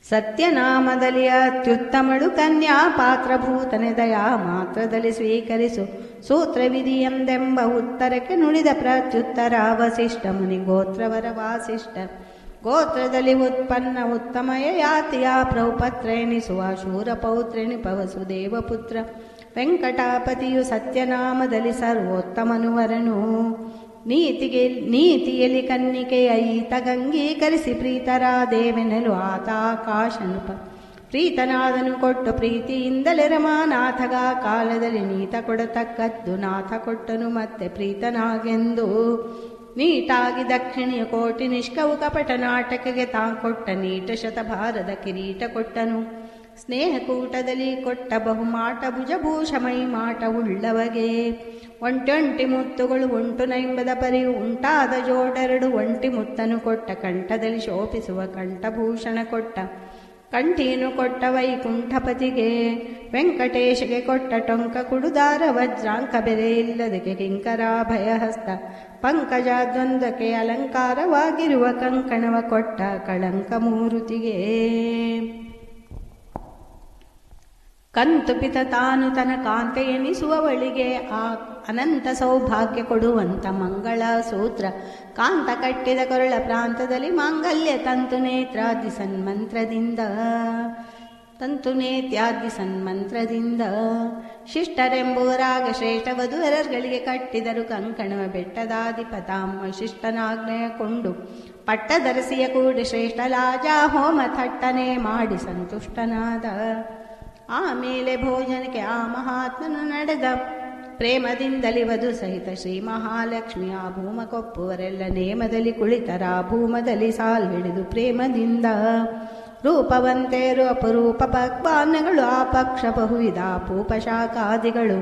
ಸತ್ಯನಾಮದಲ್ಲಿ ಅತ್ಯುತ್ತಮಳು ಕನ್ಯಾ ಪಾತ್ರಭೂತನೆ ದಯಾ ಮಾತ್ರದಲ್ಲಿ ಸ್ವೀಕರಿಸು ಸೂತ್ರವಿಧಿ ಎಂದೆಂಬ ಉತ್ತರಕ್ಕೆ ನುಡಿದ ಪ್ರತ್ಯುತ್ತರ ವಸಿಷ್ಠ ಮುನಿ ಗೋತ್ರವರ ವಾಸಿಷ್ಠ ಗೋತ್ರದಲ್ಲಿ ಉತ್ಪನ್ನ ಉತ್ತಮಯ ಯಾತಿಯ ಪ್ರೌಪತ್ರ ಎನಿಸುವ ಶೂರಪೌತ್ರೆನಿಪ ವಸುದೇವಪುತ್ರ ವೆಂಕಟಾಪತಿಯು ಸತ್ಯನಾಮದಲ್ಲಿ ಸರ್ವೋತ್ತಮನುವರನು ನೀತಿಯಲ್ಲಿ ಕನ್ನಿಕೆಯ ಈತ ಗಂಗೀಕರಿಸಿ ಪ್ರೀತರಾದೇವೆನಲು ಆತ ಆಕಾಶನುಪ ಪ್ರೀತನಾದನು ಕೊಟ್ಟು ಪ್ರೀತಿಯಿಂದಲೇ ರಮಾನಾಥಗ ಕಾಲದಲ್ಲಿ ನೀತ ಕೊಡತಕ್ಕದ್ದು ನಾಥ ಕೊಟ್ಟನು ಮತ್ತೆ ಪ್ರೀತನಾಗೆಂದು ನೀಟಾಗಿ ದಕ್ಷಿಣಿಯ ಕೋಟಿ ನಿಷ್ಕವು ಕಪಟ ನಾಟಕಗೆ ತಾ ಕೊಟ್ಟ ನೀಟ ಶತಭಾರದ ಕಿರೀಟ ಕೊಟ್ಟನು ಸ್ನೇಹಕೂಟದಲ್ಲಿ ಕೊಟ್ಟ ಬಹುಮಾಟ ಭುಜಭೂಷ ಮೈ ಮಾಟ ಉಳ್ಳವಗೆ ಒಂಟೊಂಟಿ ಮುತ್ತುಗಳು ಉಂಟು ನೈಂಬದ ಪರಿಯು ಉಂಟಾದ ಜೋಡೆರಡು ಒಂಟಿ ಮುತ್ತನು ಕೊಟ್ಟ ಕಂಠದಲ್ಲಿ ಶೋಭಿಸುವ ಕಂಠಭೂಷಣ ಕೊಟ್ಟ ಕಂಠೀನು ಕೊಟ್ಟ ವೈಕುಂಠಪತಿಗೆ ವೆಂಕಟೇಶಗೆ ಕೊಟ್ಟ ಟೊಂಕ ಕುಡುದಾರ ವಜ್ರಾಂಕ ಬೆಲೆ ಇಲ್ಲದಕ್ಕೆ ಕಿಂಕರಾಭಯ ಹಸ್ತ ಪಂಕಜಾದ್ವಂದಕ್ಕೆ ಅಲಂಕಾರವಾಗಿರುವ ಕಂಕಣವ ಕೊಟ್ಟ ಕಳಂಕ ಮೂರುತಿಗೆ ಕಂತುಪಿತ ತಾನು ತನ ಕಾಂತೆ ಎನಿಸುವವಳಿಗೆ ಆ ಅನಂತ ಸೌಭಾಗ್ಯ ಕೊಡುವಂತ ಮಂಗಳ ಸೂತ್ರ ಕಾಂತ ಕಟ್ಟಿದ ಕೊರಳ ಪ್ರಾಂತದಲ್ಲಿ ಮಾಂಗಲ್ಯ ತಂತು ನೇತ್ಯಾದಿ ಸನ್ಮಂತ್ರದಿಂದ ಶಿಷ್ಟರೆಂಬುವರಾಗ ಶ್ರೇಷ್ಠ ವಧುವರಗಳಿಗೆ ಕಟ್ಟಿದರು ಕಂಕಣವ ಬೆಟ್ಟದಾಧಿಪತಾಮ ಶಿಷ್ಟನಾಜ್ಞೆಯ ಕೊಂಡು ಪಟ್ಟದರಸಿಯ ಕೂಡಿ ಶ್ರೇಷ್ಠ ಲಾಜ ಹೋಮ ಥಟ್ಟನೆ ಮಾಡಿ ಸಂತುಷ್ಟನಾದ. ಆಮೇಲೆ ಭೋಜನಕ್ಕೆ ಆ ಮಹಾತ್ಮನು ನಡೆದ ಪ್ರೇಮದಿಂದಲಿ ವಧು ಸಹಿತ ಶ್ರೀ ಮಹಾಲಕ್ಷ್ಮಿ ಆ ಭೂಮಕೊಪ್ಪುವರೆಲ್ಲ ನೇಮದಲ್ಲಿ ಕುಳಿತರ ಭೂಮದಲ್ಲಿ ಸಾಲ್ ಹಿಡಿದು ಪ್ರೇಮದಿಂದ ರೂಪವಂತೆಯರು ಅಪರೂಪ ಪಕ್ವಾನ್ನಗಳು ಆ ಪಕ್ಷ ಬಹುವಿಧ ಪೂಪ ಶಾಖಾದಿಗಳು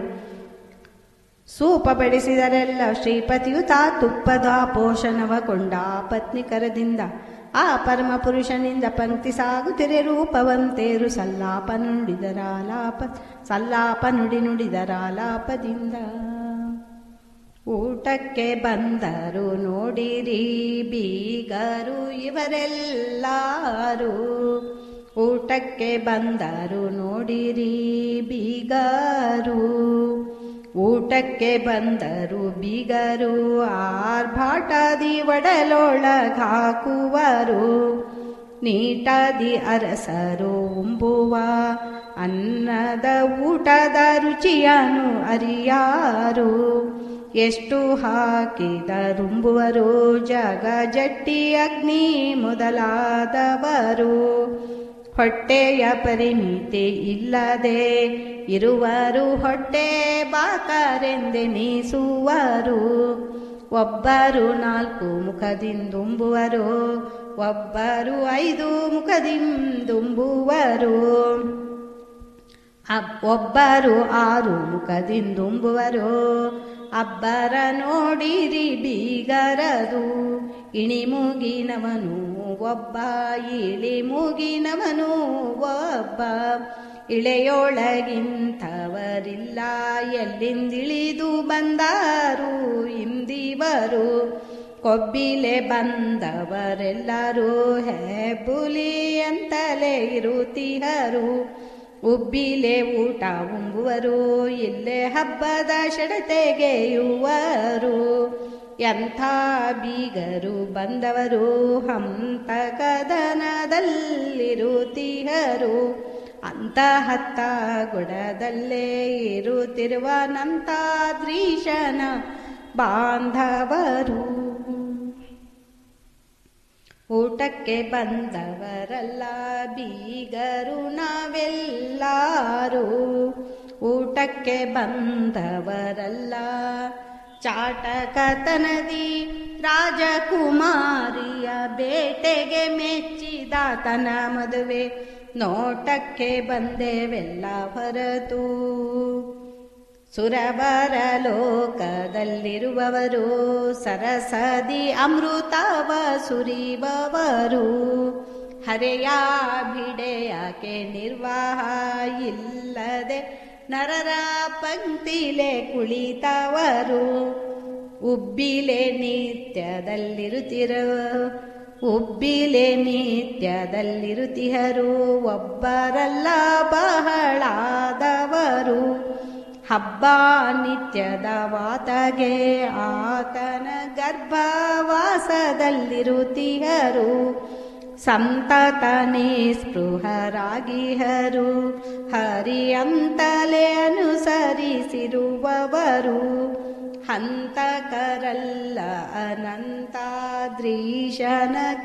ಸೂಪ ಬಡಿಸಿದರೆಲ್ಲ ಶ್ರೀಪತಿಯು ತಾ ತುಪ್ಪದ ಪೋಷಣವ ಕೊಂಡ ಆ ಪತ್ನಿಕರದಿಂದ ಆ ಪರಮ ಪುರುಷನಿಂದ ಪಂಕ್ತಿ ಸಾಗುತ್ತಿರೆ ರೂಪವಂತೇರು ಸಲ್ಲಾಪ ನುಡಿದರಾಲಾಪದಿಂದ ಊಟಕ್ಕೆ ಬಂದರು ನೋಡಿರಿ ಬೀಗರು ಇವರೆಲ್ಲಾರು ಊಟಕ್ಕೆ ಬಂದರು ನೋಡಿರಿ ಬೀಗರು ಊಟಕ್ಕೆ ಬಂದರು ಬೀಗರು ಆರ್ಭಾಟದಿ ಒಡಲೊಳಗಾಕುವರು ನೀಟಾದಿ ಅರಸರು ಉಂಬುವ ಅನ್ನದ ಊಟದ ರುಚಿಯನು ಅರಿಯಾರು ಎಷ್ಟು ಹಾಕಿದರುಂಬುವರು ಜಗ ಜಟ್ಟಿ ಅಗ್ನಿ ಮೊದಲಾದವರು. ಹೊಟ್ಟೆಯ ಪರಿಮಿತಿ ಇಲ್ಲದೆ ಇರುವರು ಹೊಟ್ಟೆ ಬಾಕರೆಂದೆನಿಸುವರು. ಒಬ್ಬರು 4 ಮುಖದಿಂದುಂಬುವರು, ಒಬ್ಬರು 5 ಮುಖದಿಂದುಂಬುವರು, ಒಬ್ಬರು 6 ಮುಖದಿಂದುಂಬುವರು. ಅಬ್ಬರ ನೋಡಿರಿ ಬೀಗರದು, ಇಣಿಮುಗಿನವನು ಒಬ್ಬ, ಇಳಿಮುಗಿನವನು ಒಬ್ಬ. ಇಳೆಯೊಳಗಿಂಥವರಿಲ್ಲ, ಎಲ್ಲಿಂದಿಳಿದು ಬಂದಾರು ಇಂದಿವರು. ಕೊಬ್ಬಿಲೆ ಬಂದವರೆಲ್ಲರೂ ಹೆಬ್ಬುಲಿ ಅಂತಲೇ ಇರುತ್ತಿಹರು. ಉಬ್ಬಿಲೆ ಊಟ ಉಂಬುವರು, ಇಲ್ಲೇ ಹಬ್ಬದ ಶಡತೆಗೆಯುವರು. ಎಂಥ ಬೀಗರು ಬಂದವರು ಹಂತಕದನದಲ್ಲಿರುತ್ತಿಹರು. ಅಂತ ಹತ್ತ ಗುಡದಲ್ಲೇ ಇರುತ್ತಿರುವ ನಂತಾದ್ರೀಶನ ಬಾಂಧವರು. ಊಟಕ್ಕೆ ಬಂದವರಲ್ಲ ಬೀಗರು ನಾವೆಲ್ಲಾರು, ಊಟಕ್ಕೆ ಬಂದವರಲ್ಲ. ಚಾಟಕತನದಿ ರಾಜಕುಮಾರಿಯ ಬೇಟೆಗೆ ಮೆಚ್ಚಿದಾತನ ಮದುವೆ ನೋಟಕ್ಕೆ ಬಂದೇವೆಲ್ಲ ಹೊರತು. ಸುರವರ ಲೋಕದಲ್ಲಿರುವವರು ಸರಸದಿ ಅಮೃತವ ಸುರಿಬವರು. ಹರೆಯ ಬಿಡೆಯಾಕೆ ನಿರ್ವಾಹ ಇಲ್ಲದೆ ನರರ ಪಂಕ್ತಿಲೆ ಕುಳಿತವರು. ಉಬ್ಬಿಲೆ ನಿತ್ಯದಲ್ಲಿರುತ್ತಿಹರು, ಒಬ್ಬರಲ್ಲ ಬಹಳಾದವರು. ಹಬ್ಬ ನಿತ್ಯದ ವಾತಗೆ ಆತನ ಗರ್ಭವಾಸದಲ್ಲಿರುತ್ತಿಹರು. ಸಂತತ ನಿಸ್ಪೃಹರಾಗಿಹರು, ಹರಿಯಂತಲೇ ಅನುಸರಿಸಿರುವವರು. ಹಂತಕರಲ್ಲ ಅನಂತಾದ್ರೀಶನ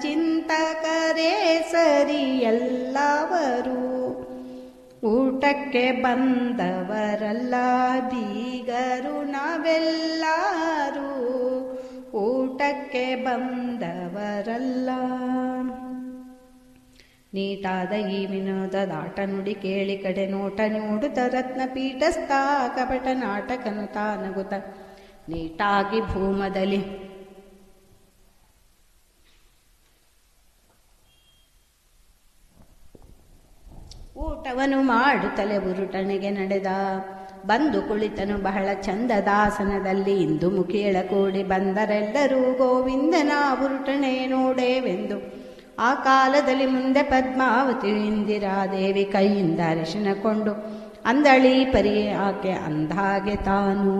ಚಿಂತಕರೇ ಸರಿಯಲ್ಲವರು. ಊಟಕ್ಕೆ ಬಂದವರಲ್ಲ ಬೀಗರು ನಾವೆಲ್ಲಾರು, ಊಟಕ್ಕೆ ಬಂದವರಲ್ಲ. ನೀಟಾದ ಈ ವಿನೋದದಾಟ ನುಡಿ ಕೇಳಿ ಕಡೆ ನೋಟ ನೋಡುತ್ತ ರತ್ನ ಪೀಠಸ್ಥ ಕಪಟ ನಾಟಕನು ತಾನಗುತ್ತ ನೀಟಾಗಿ ಭೂಮದಲ್ಲಿ ಊಟವನ್ನು ಮಾಡುತ್ತಲೇ ಉರುಟನೆಗೆ ನಡೆದ. ಬಂದು ಕುಳಿತನು ಬಹಳ ಚಂದದಾಸನದಲ್ಲಿ. ಇಂದು ಮುಖಿಯಳ ಕೂಡಿ ಬಂದರೆಲ್ಲರೂ ಗೋವಿಂದನ ಉರುಟನೆ ನೋಡೇವೆಂದು. ಆ ಕಾಲದಲ್ಲಿ ಮುಂದೆ ಪದ್ಮಾವತಿ ಇಂದಿರಾದೇವಿ ಕೈಯಿಂದ ಅರಿಶಿನ ಕೊಂಡು ಅಂದಳಿ ಪರಿಯೇ ಆಕೆ ಅಂದಾಗೆ ತಾನು.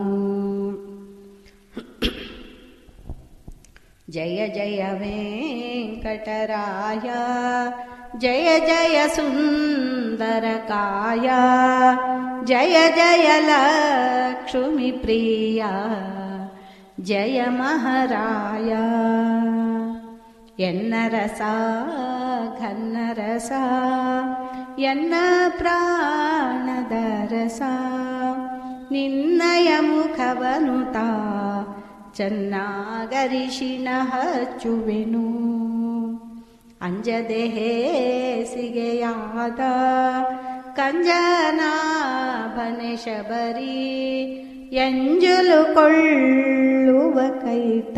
ಜಯ ಜಯ ವೆಂಕಟರಾಯ, ಜಯ ಜಯ ಸುಂದರ ಕಾಯ, ಜಯ ಜಯ ಲಕ್ಷ್ಮೀ ಪ್ರಿಯ, ಜಯ ಮಹಾರಾಯ. ಎನ್ನ ರಸ ಘನ್ನ ರಸ, ಎನ್ನ ಪ್ರಾಣದ ರಸ, ನಿನ್ನಯ ಮುಖವನು ತಾ ಚೆನ್ನಾಗರಿಶಿಣ ಹಚ್ಚುವೆನು. ಅಂಜದೆ ಹೇಸಿಗೆಯಾದ ಕಂಜನಾಭನೆ ಶಬರಿ, ಎಂಜಲು ಕೊಳ್ಳುವ ಕೈತ.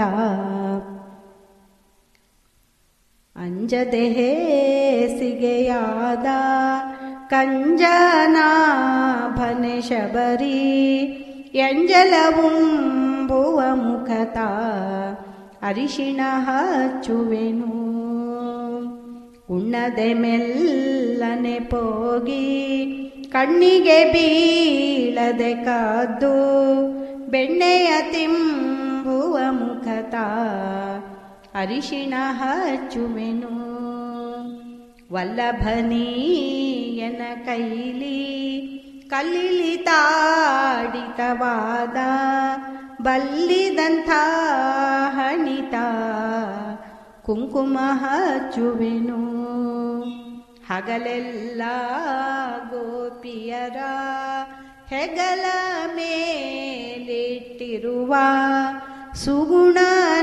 ಅಂಜದೆ ಹೇಸಿಗೆಯಾದ ಕಂಜನಾಭನೆ ಶಬರಿ, ಎಂಜಲವುಂಬುವ ಮುಖತ ಅರಿಶಿಣ ಹಚ್ಚುವೆನು. ಉಣ್ಣದೆ ಮೆಲ್ಲನೆ ಪೋಗಿ ಕಣ್ಣಿಗೆ ಬೀಳದೆ ಕದ್ದು, ಬೆಣ್ಣೆಯ ತಿಂಬುವ ಮುಖತ ಅರಿಶಿಣ ಹಚ್ಚುವೆನು. ವಲ್ಲಭನೀಯನ ಕೈಲಿ ಕಲ್ಲಿಲಿ ತಾಡಿತವಾದ ಬಲ್ಲಿದಂಥ ಹಣಿತ ಕುಂಕುಮ ಹಚ್ಚುವೆನು. ಹಗಲೆಲ್ಲ ಗೋಪಿಯರ ಹೆಗಲ ಮೇಲಿಟ್ಟಿರುವ ಸುಗುಣ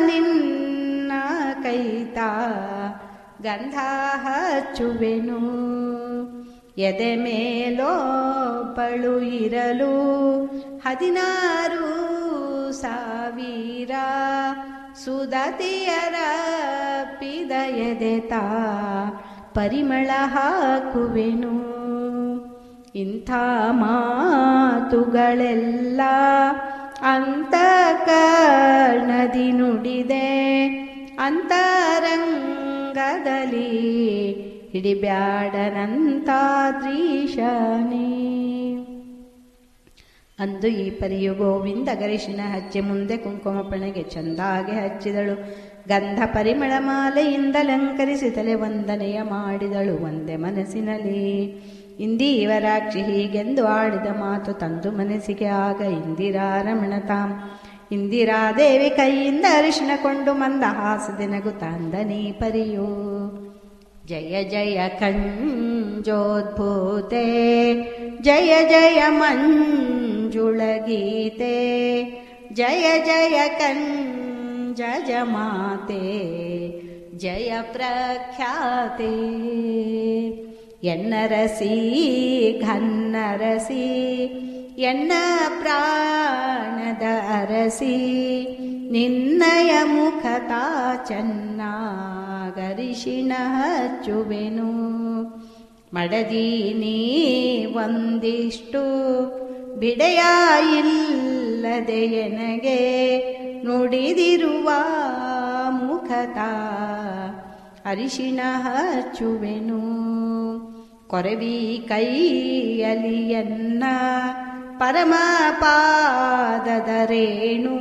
ನಿನ್ನ ಕೈತ ಗಂಧ ಹಚ್ಚುವೆನು. ಎದೆ ಮೇಲೊಬ್ಬಳು ಇರಲು 16,000 ಸುದತಿಯರ ಪಿದ ಎದೆತ ಪರಿಮಳ ಹಾಕುವೆನು. ಇಂಥ ಮಾತುಗಳೆಲ್ಲ ಅಂತಃಕರಣದಿ ನುಡಿದೆ ಅಂತರಂಗದಲ್ಲಿ ಹಿಡಿಬ್ಯಾಡನಂತಾದ್ರೀಶನೇ. ಅಂದು ಈ ಪರಿಯು ಗೋವಿಂದ ಗರಿಶಿನ ಹಚ್ಚಿ ಮುಂದೆ ಕುಂಕುಮ ಪಣೆಗೆ ಚಂದಾಗೆ ಹಚ್ಚಿದಳು. ಗಂಧ ಪರಿಮಳ ಮಾಲೆಯಿಂದಲಂಕರಿಸಿತಲೆ ವಂದನೆಯ ಮಾಡಿದಳು ಒಂದೇ ಮನಸ್ಸಿನಲ್ಲಿ. ಇಂದೀವರಾಕ್ಷಿ ಹೀಗೆಂದು ಆಡಿದ ಮಾತು ತಂದು ಮನಸ್ಸಿಗೆ ಆಗ ಇಂದಿರಾ ರಮಣ ತಾಂ. ಇಂದಿರಾದೇವಿ ಕೈಯಿಂದ ಅರಿಶಿನ ಕೊಂಡು ಮಂದಹಾಸದೆ ನಗುತ್ತಾಂದನೀ ಪರಿಯೋ. ಜಯ ಜಯ ಕಂಜೋದ್ಭೂತೆ ಜಯ ಜಯ ಮಂಜುಳಗೀತೆ ಜಯ ಜಯ ಕಂಜಜ ಮಾತೆ ಜಯ ಪ್ರಖ್ಯಾತೆ. ಎನ್ನರಸಿ ಘನ್ನರಸಿ ಎನ್ನ ಪ್ರಾಣದ ಅರಸಿ ನಿನ್ನಯ ಮುಖತಾ ಚೆನ್ನಾಗರಿಶಿನ ಹಚ್ಚುವೆನು. ಮಡದೀನಿ ಒಂದಿಷ್ಟು ಬಿಡೆಯ ಇಲ್ಲದೆ ಎನಗೆ ನುಡಿದಿರುವ ಮುಖತಾ ಅರಿಶಿನ ಹಚ್ಚುವೆನು. ಕೊರವಿ ಕೈಯಲಿಯನ್ನ ಪರಮ ಪಾದದ ರೇಣು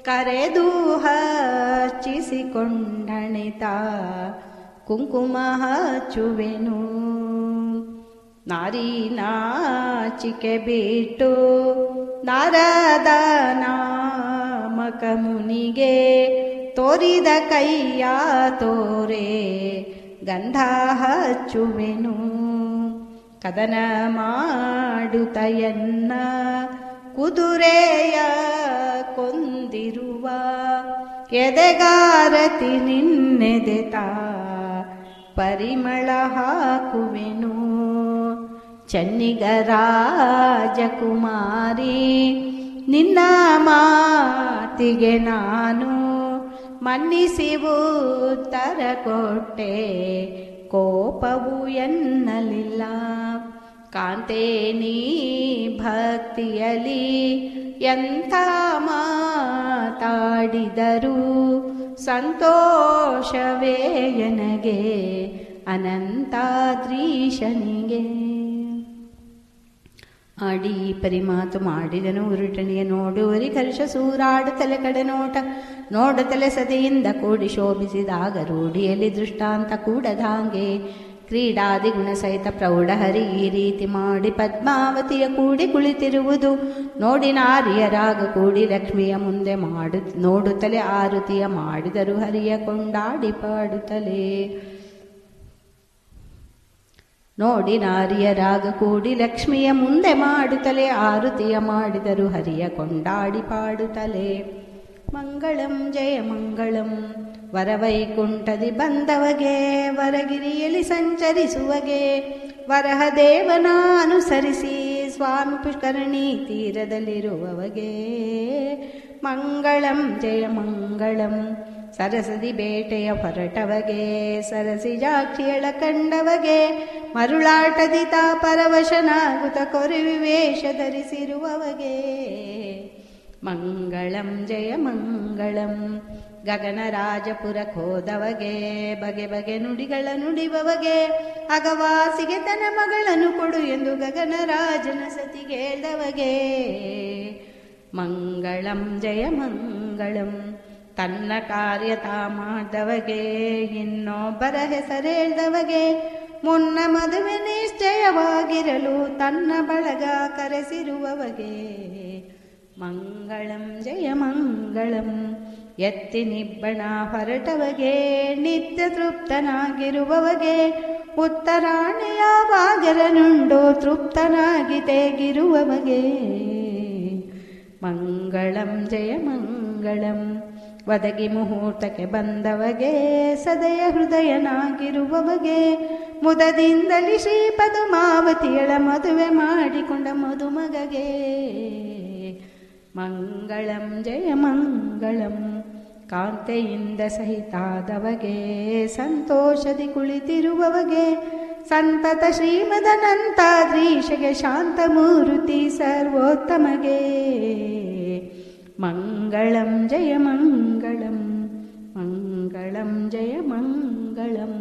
ಕರೆದು ಹಚ್ಚಿಸಿಕೊಂಡಣಿತ ಕುಂಕುಮ ಹಚ್ಚುವೆನು. ನಾರಿ ನಾಚಿಕೆ ಬಿಟ್ಟು ನಾರದ ನಾಮಕ ಮುನಿಗೆ ತೋರಿದ ಕೈಯ ತೋರೆ ಗಂಧ ಹಚ್ಚುವೆನು. ಕದನ ಮಾಡುತ್ತಯನ್ನ ಕುದುರೆಯ ಕೊಂದಿರುವ ಎದೆಗಾರತಿ ನಿನ್ನೆದೆತ ಪರಿಮಳ ಹಾಕುವೆನು. ಚನ್ನಿಗ ರಾಜಕುಮಾರಿ ನಿನ್ನ ಮಾತಿಗೆ ನಾನು ಮನ್ನಿಸಿ ಉತ್ತರ ಕೊಟ್ಟೆ ಕೋಪವು ಎನ್ನಲಿಲ್ಲ. ಕಾಂತೆ ನೀ ಭಕ್ತಿಯಲಿ ಎಂಥ ಮಾತಾಡಿದರು ಸಂತೋಷವೇ ಎನಗೆ ಅನಂತಾದ್ರೀಶನಿಗೆ. ಆಡಿ ಪರಿಮಾತು ಮಾಡಿದನು ಉರುಟಣಿಯ ನೋಡುವರಿ ಕರುಷ ಸೂರಾಡುತ್ತಲೆ ಕಡೆ ನೋಟ ನೋಡುತ್ತಲೆ ಸದೆಯಿಂದ ಕೂಡಿ ಶೋಭಿಸಿದಾಗ ರೂಢಿಯಲ್ಲಿ ದೃಷ್ಟಾಂತ ಕೂಡದಾಂಗೆ ಕ್ರೀಡಾದಿ ಗುಣ ಸಹಿತ ಪ್ರೌಢಹರಿ ಈ ರೀತಿ ಮಾಡಿ ಪದ್ಮಾವತಿಯ ಕೂಡಿ ಕುಳಿತಿರುವುದು ನೋಡಿ ನಾರಿಯರಾಗ ಕೂಡಿ ಲಕ್ಷ್ಮಿಯ ಮುಂದೆ ನೋಡುತ್ತಲೇ ಆರುತಿಯ ಮಾಡಿದರು ಹರಿಯ ಕೊಂಡಾಡಿ ಪಾಡುತ್ತಲೇ. ನೋಡಿ ನಾರಿಯರಾಗ ಕೂಡಿ ಲಕ್ಷ್ಮಿಯ ಮುಂದೆ ಮಾಡುತ್ತಲೇ ಆರುತಿಯ ಮಾಡಿದರು ಹರಿಯ ಕೊಂಡಾಡಿ ಪಾಡುತ್ತಲೇ. ಮಂಗಳಂ ಜಯ ಮಂಗಳಂ ವರವೈಕುಂಠದಿ ಬಂದವಗೆ ವರಗಿರಿಯಲ್ಲಿ ಸಂಚರಿಸುವಗೆ ವರಹದೇವನ ಅನುಸರಿಸಿ ಸ್ವಾಮಿ ಪುಷ್ಕರಣಿ ತೀರದಲ್ಲಿರುವವಗೆ. ಮಂಗಳಂ ಜಯ ಮಂಗಳಂ ಸರಸದಿ ಬೇಟೆಯ ಹೊರಟವಗೆ ಸರಸಿಜಾಕ್ಷಿಯಳ ಕಂಡವಗೆ ಮರುಳಾಟದಿ ತಾ ಪರವಶನಾಗುತ್ತ ಕೊರವಿ ವೇಷ ಧರಿಸಿರುವವಗೆ. ಮಂಗಳಂ ಜಯ ಮಂಗಳಂ ಗಗನರಾಜಪುರಕ್ಕೆ ಹೋದವಗೆ ಬಗೆ ಬಗೆ ನುಡಿಗಳ ನುಡಿಬವಗೆ ಅಗವಾಸಿಗೆ ತನ್ನ ಮಗಳನ್ನು ಕೊಡು ಎಂದು ಗಗನರಾಜನ ಸತಿಗೆ ಹೇಳ್ದವಗೆ. ಮಂಗಳಂ ಜಯ ಮಂಗಳಂ ತನ್ನ ಕಾರ್ಯ ತಾ ಮಾಡಿದವಗೆ ಇನ್ನೊಬ್ಬರ ಹೆಸರೇಳ್ದವಗೆ ಮುನ್ನ ಮದುವೆ ನಿಶ್ಚಯವಾಗಿರಲು ತನ್ನ ಬಳಗ ಕರೆಸಿರುವವಗೆ. ಮಂಗಳಂ ಜಯ ಮಂಗಳಂ. ಎತ್ತಿ ನಿಬ್ಬಣ ಹೊರಟವಗೆ ನಿತ್ಯ ತೃಪ್ತನಾಗಿರುವವಗೆ ಉತ್ತರಾಣಿಯಾವಾಗರನುಂಡು ತೃಪ್ತನಾಗಿ ತೇಗಿರುವವಗೆ ಮಂಗಳಂ ಜಯ ಮಂಗಳಂ. ಒದಗಿ ಮುಹೂರ್ತಕ್ಕೆ ಬಂದವಗೆ ಸದಯ ಹೃದಯನಾಗಿರುವವಗೆ ಮುದದಿಂದಲಿ ಶ್ರೀಪದುಮಾವತಿಯಳ ಮದುವೆ ಮಾಡಿಕೊಂಡ ಮದುಮಗಗೆ ಮಂಗಳಂ ಜಯ ಮಂಗಳಂ. ಕಾಂತೆಯಿಂದ ಸಹಿತಾದವಗೆ ಸಂತೋಷದಿ ಕುಳಿತಿರುವವಗೆ ಸಂತತ ಶ್ರೀಮದನಂತಾದ್ರೀಶಗೆ ಶಾಂತಮೂರ್ತಿ ಸರ್ವೋತ್ತಮಗೆ ಮಂಗಳಂ ಜಯ ಮಂಗಳಂ. ಮಂಗಳಂ ಜಯ ಮಂಗಳಂ.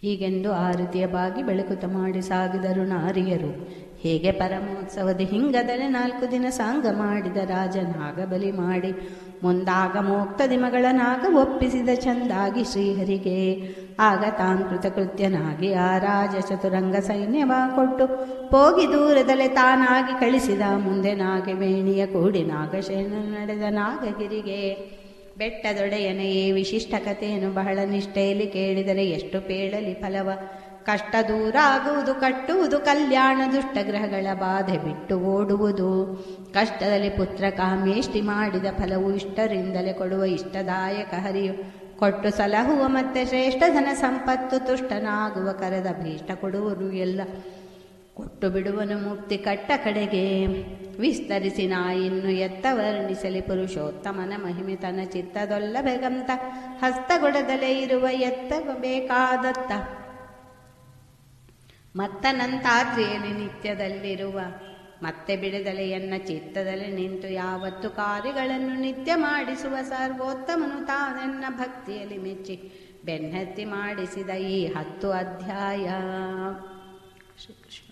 ಹೀಗೆಂದು ಆರತಿಯ ಬಾಗಿ ಬೆಳಕುತ ಮಾಡಿ ಸಾಗಿದರು ನಾರಿಯರು. ಹೇಗೆ ಪರಮೋತ್ಸವದ ಹಿಂಗದಲೆ 4 ದಿನ ಸಾಂಗ ಮಾಡಿದ ರಾಜನಾಗ ಬಲಿ ಮಾಡಿ ಮುಂದಾಗ ಮೋಕ್ತದಿ ಮಗಳನಾಗ ಒಪ್ಪಿಸಿದ ಚಂದಾಗಿ ಶ್ರೀಹರಿಗೆ. ಆಗ ತಾನ್ ಕೃತಕೃತ್ಯನಾಗಿ ಆ ರಾಜ ಚತುರಂಗ ಸೈನ್ಯವ ಕೊಟ್ಟು ಹೋಗಿ ದೂರದಲ್ಲೇ ತಾನಾಗಿ ಕಳಿಸಿದ. ಮುಂದೆ ನಾಗವೇಣಿಯ ಕೂಡಿ ನಾಗಶೇನ ನಡೆದ ನಾಗಗಿರಿಗೆ. ಬೆಟ್ಟದೊಡೆಯನೆಯೇ ವಿಶಿಷ್ಟ ಕಥೆಯನ್ನು ಬಹಳ ನಿಷ್ಠೆಯಲ್ಲಿ ಕೇಳಿದರೆ ಎಷ್ಟು ಪೇಳಲಿ ಫಲವ. ಕಷ್ಟ ದೂರ ಆಗುವುದು, ಕಟ್ಟುವುದು ಕಲ್ಯಾಣ, ದುಷ್ಟಗ್ರಹಗಳ ಬಾಧೆ ಬಿಟ್ಟು ಓಡುವುದು. ಕಷ್ಟದಲ್ಲಿ ಪುತ್ರ ಕಾಮೇಷ್ಟಿ ಮಾಡಿದ ಫಲವು ಇಷ್ಟರಿಂದಲೇ ಕೊಡುವ ಇಷ್ಟದಾಯಕ ಹರಿಯು. ಕೊಟ್ಟು ಸಲಹುವ ಮತ್ತೆ ಶ್ರೇಷ್ಠ ಧನ ಸಂಪತ್ತು, ತುಷ್ಟನಾಗುವ ಕರೆದ ಭೀಷ್ಟ ಕೊಡುವರು ಎಲ್ಲ. ಕೊಟ್ಟು ಬಿಡುವನು ಮುಕ್ತಿ ಕಟ್ಟ ಕಡೆಗೆ. ವಿಸ್ತರಿಸಿ ನಾ ಇನ್ನು ಎತ್ತ ವರ್ಣಿಸಲಿ ಪುರುಷೋತ್ತಮನ ಮಹಿಮೆ ತನ್ನ ಚಿತ್ತದೊಲ್ಲ ಬೇಗಂತ. ಹಸ್ತಗೊಡದಲೇ ಇರುವ ಎತ್ತ ಬೇಕಾದತ್ತ ಮತ್ತನಂತಾದ್ರಿಯಲ್ಲಿ ನಿತ್ಯದಲ್ಲಿರುವ. ಮತ್ತೆ ಬಿಡದಲೆ ಎನ್ನ ಚಿತ್ತದಲ್ಲಿ ನಿಂತು ಯಾವತ್ತು ಕಾರ್ಯಗಳನ್ನು ನಿತ್ಯ ಮಾಡಿಸುವ ಸರ್ವೋತ್ತಮನು ತಾನೆನ್ನ ಭಕ್ತಿಯಲ್ಲಿ ಮೆಚ್ಚಿ ಬೆನ್ನತ್ತಿ ಮಾಡಿಸಿದ ಈ 10 ಅಧ್ಯಾಯ. ಶ್ರೀಕೃಷ್ಣ.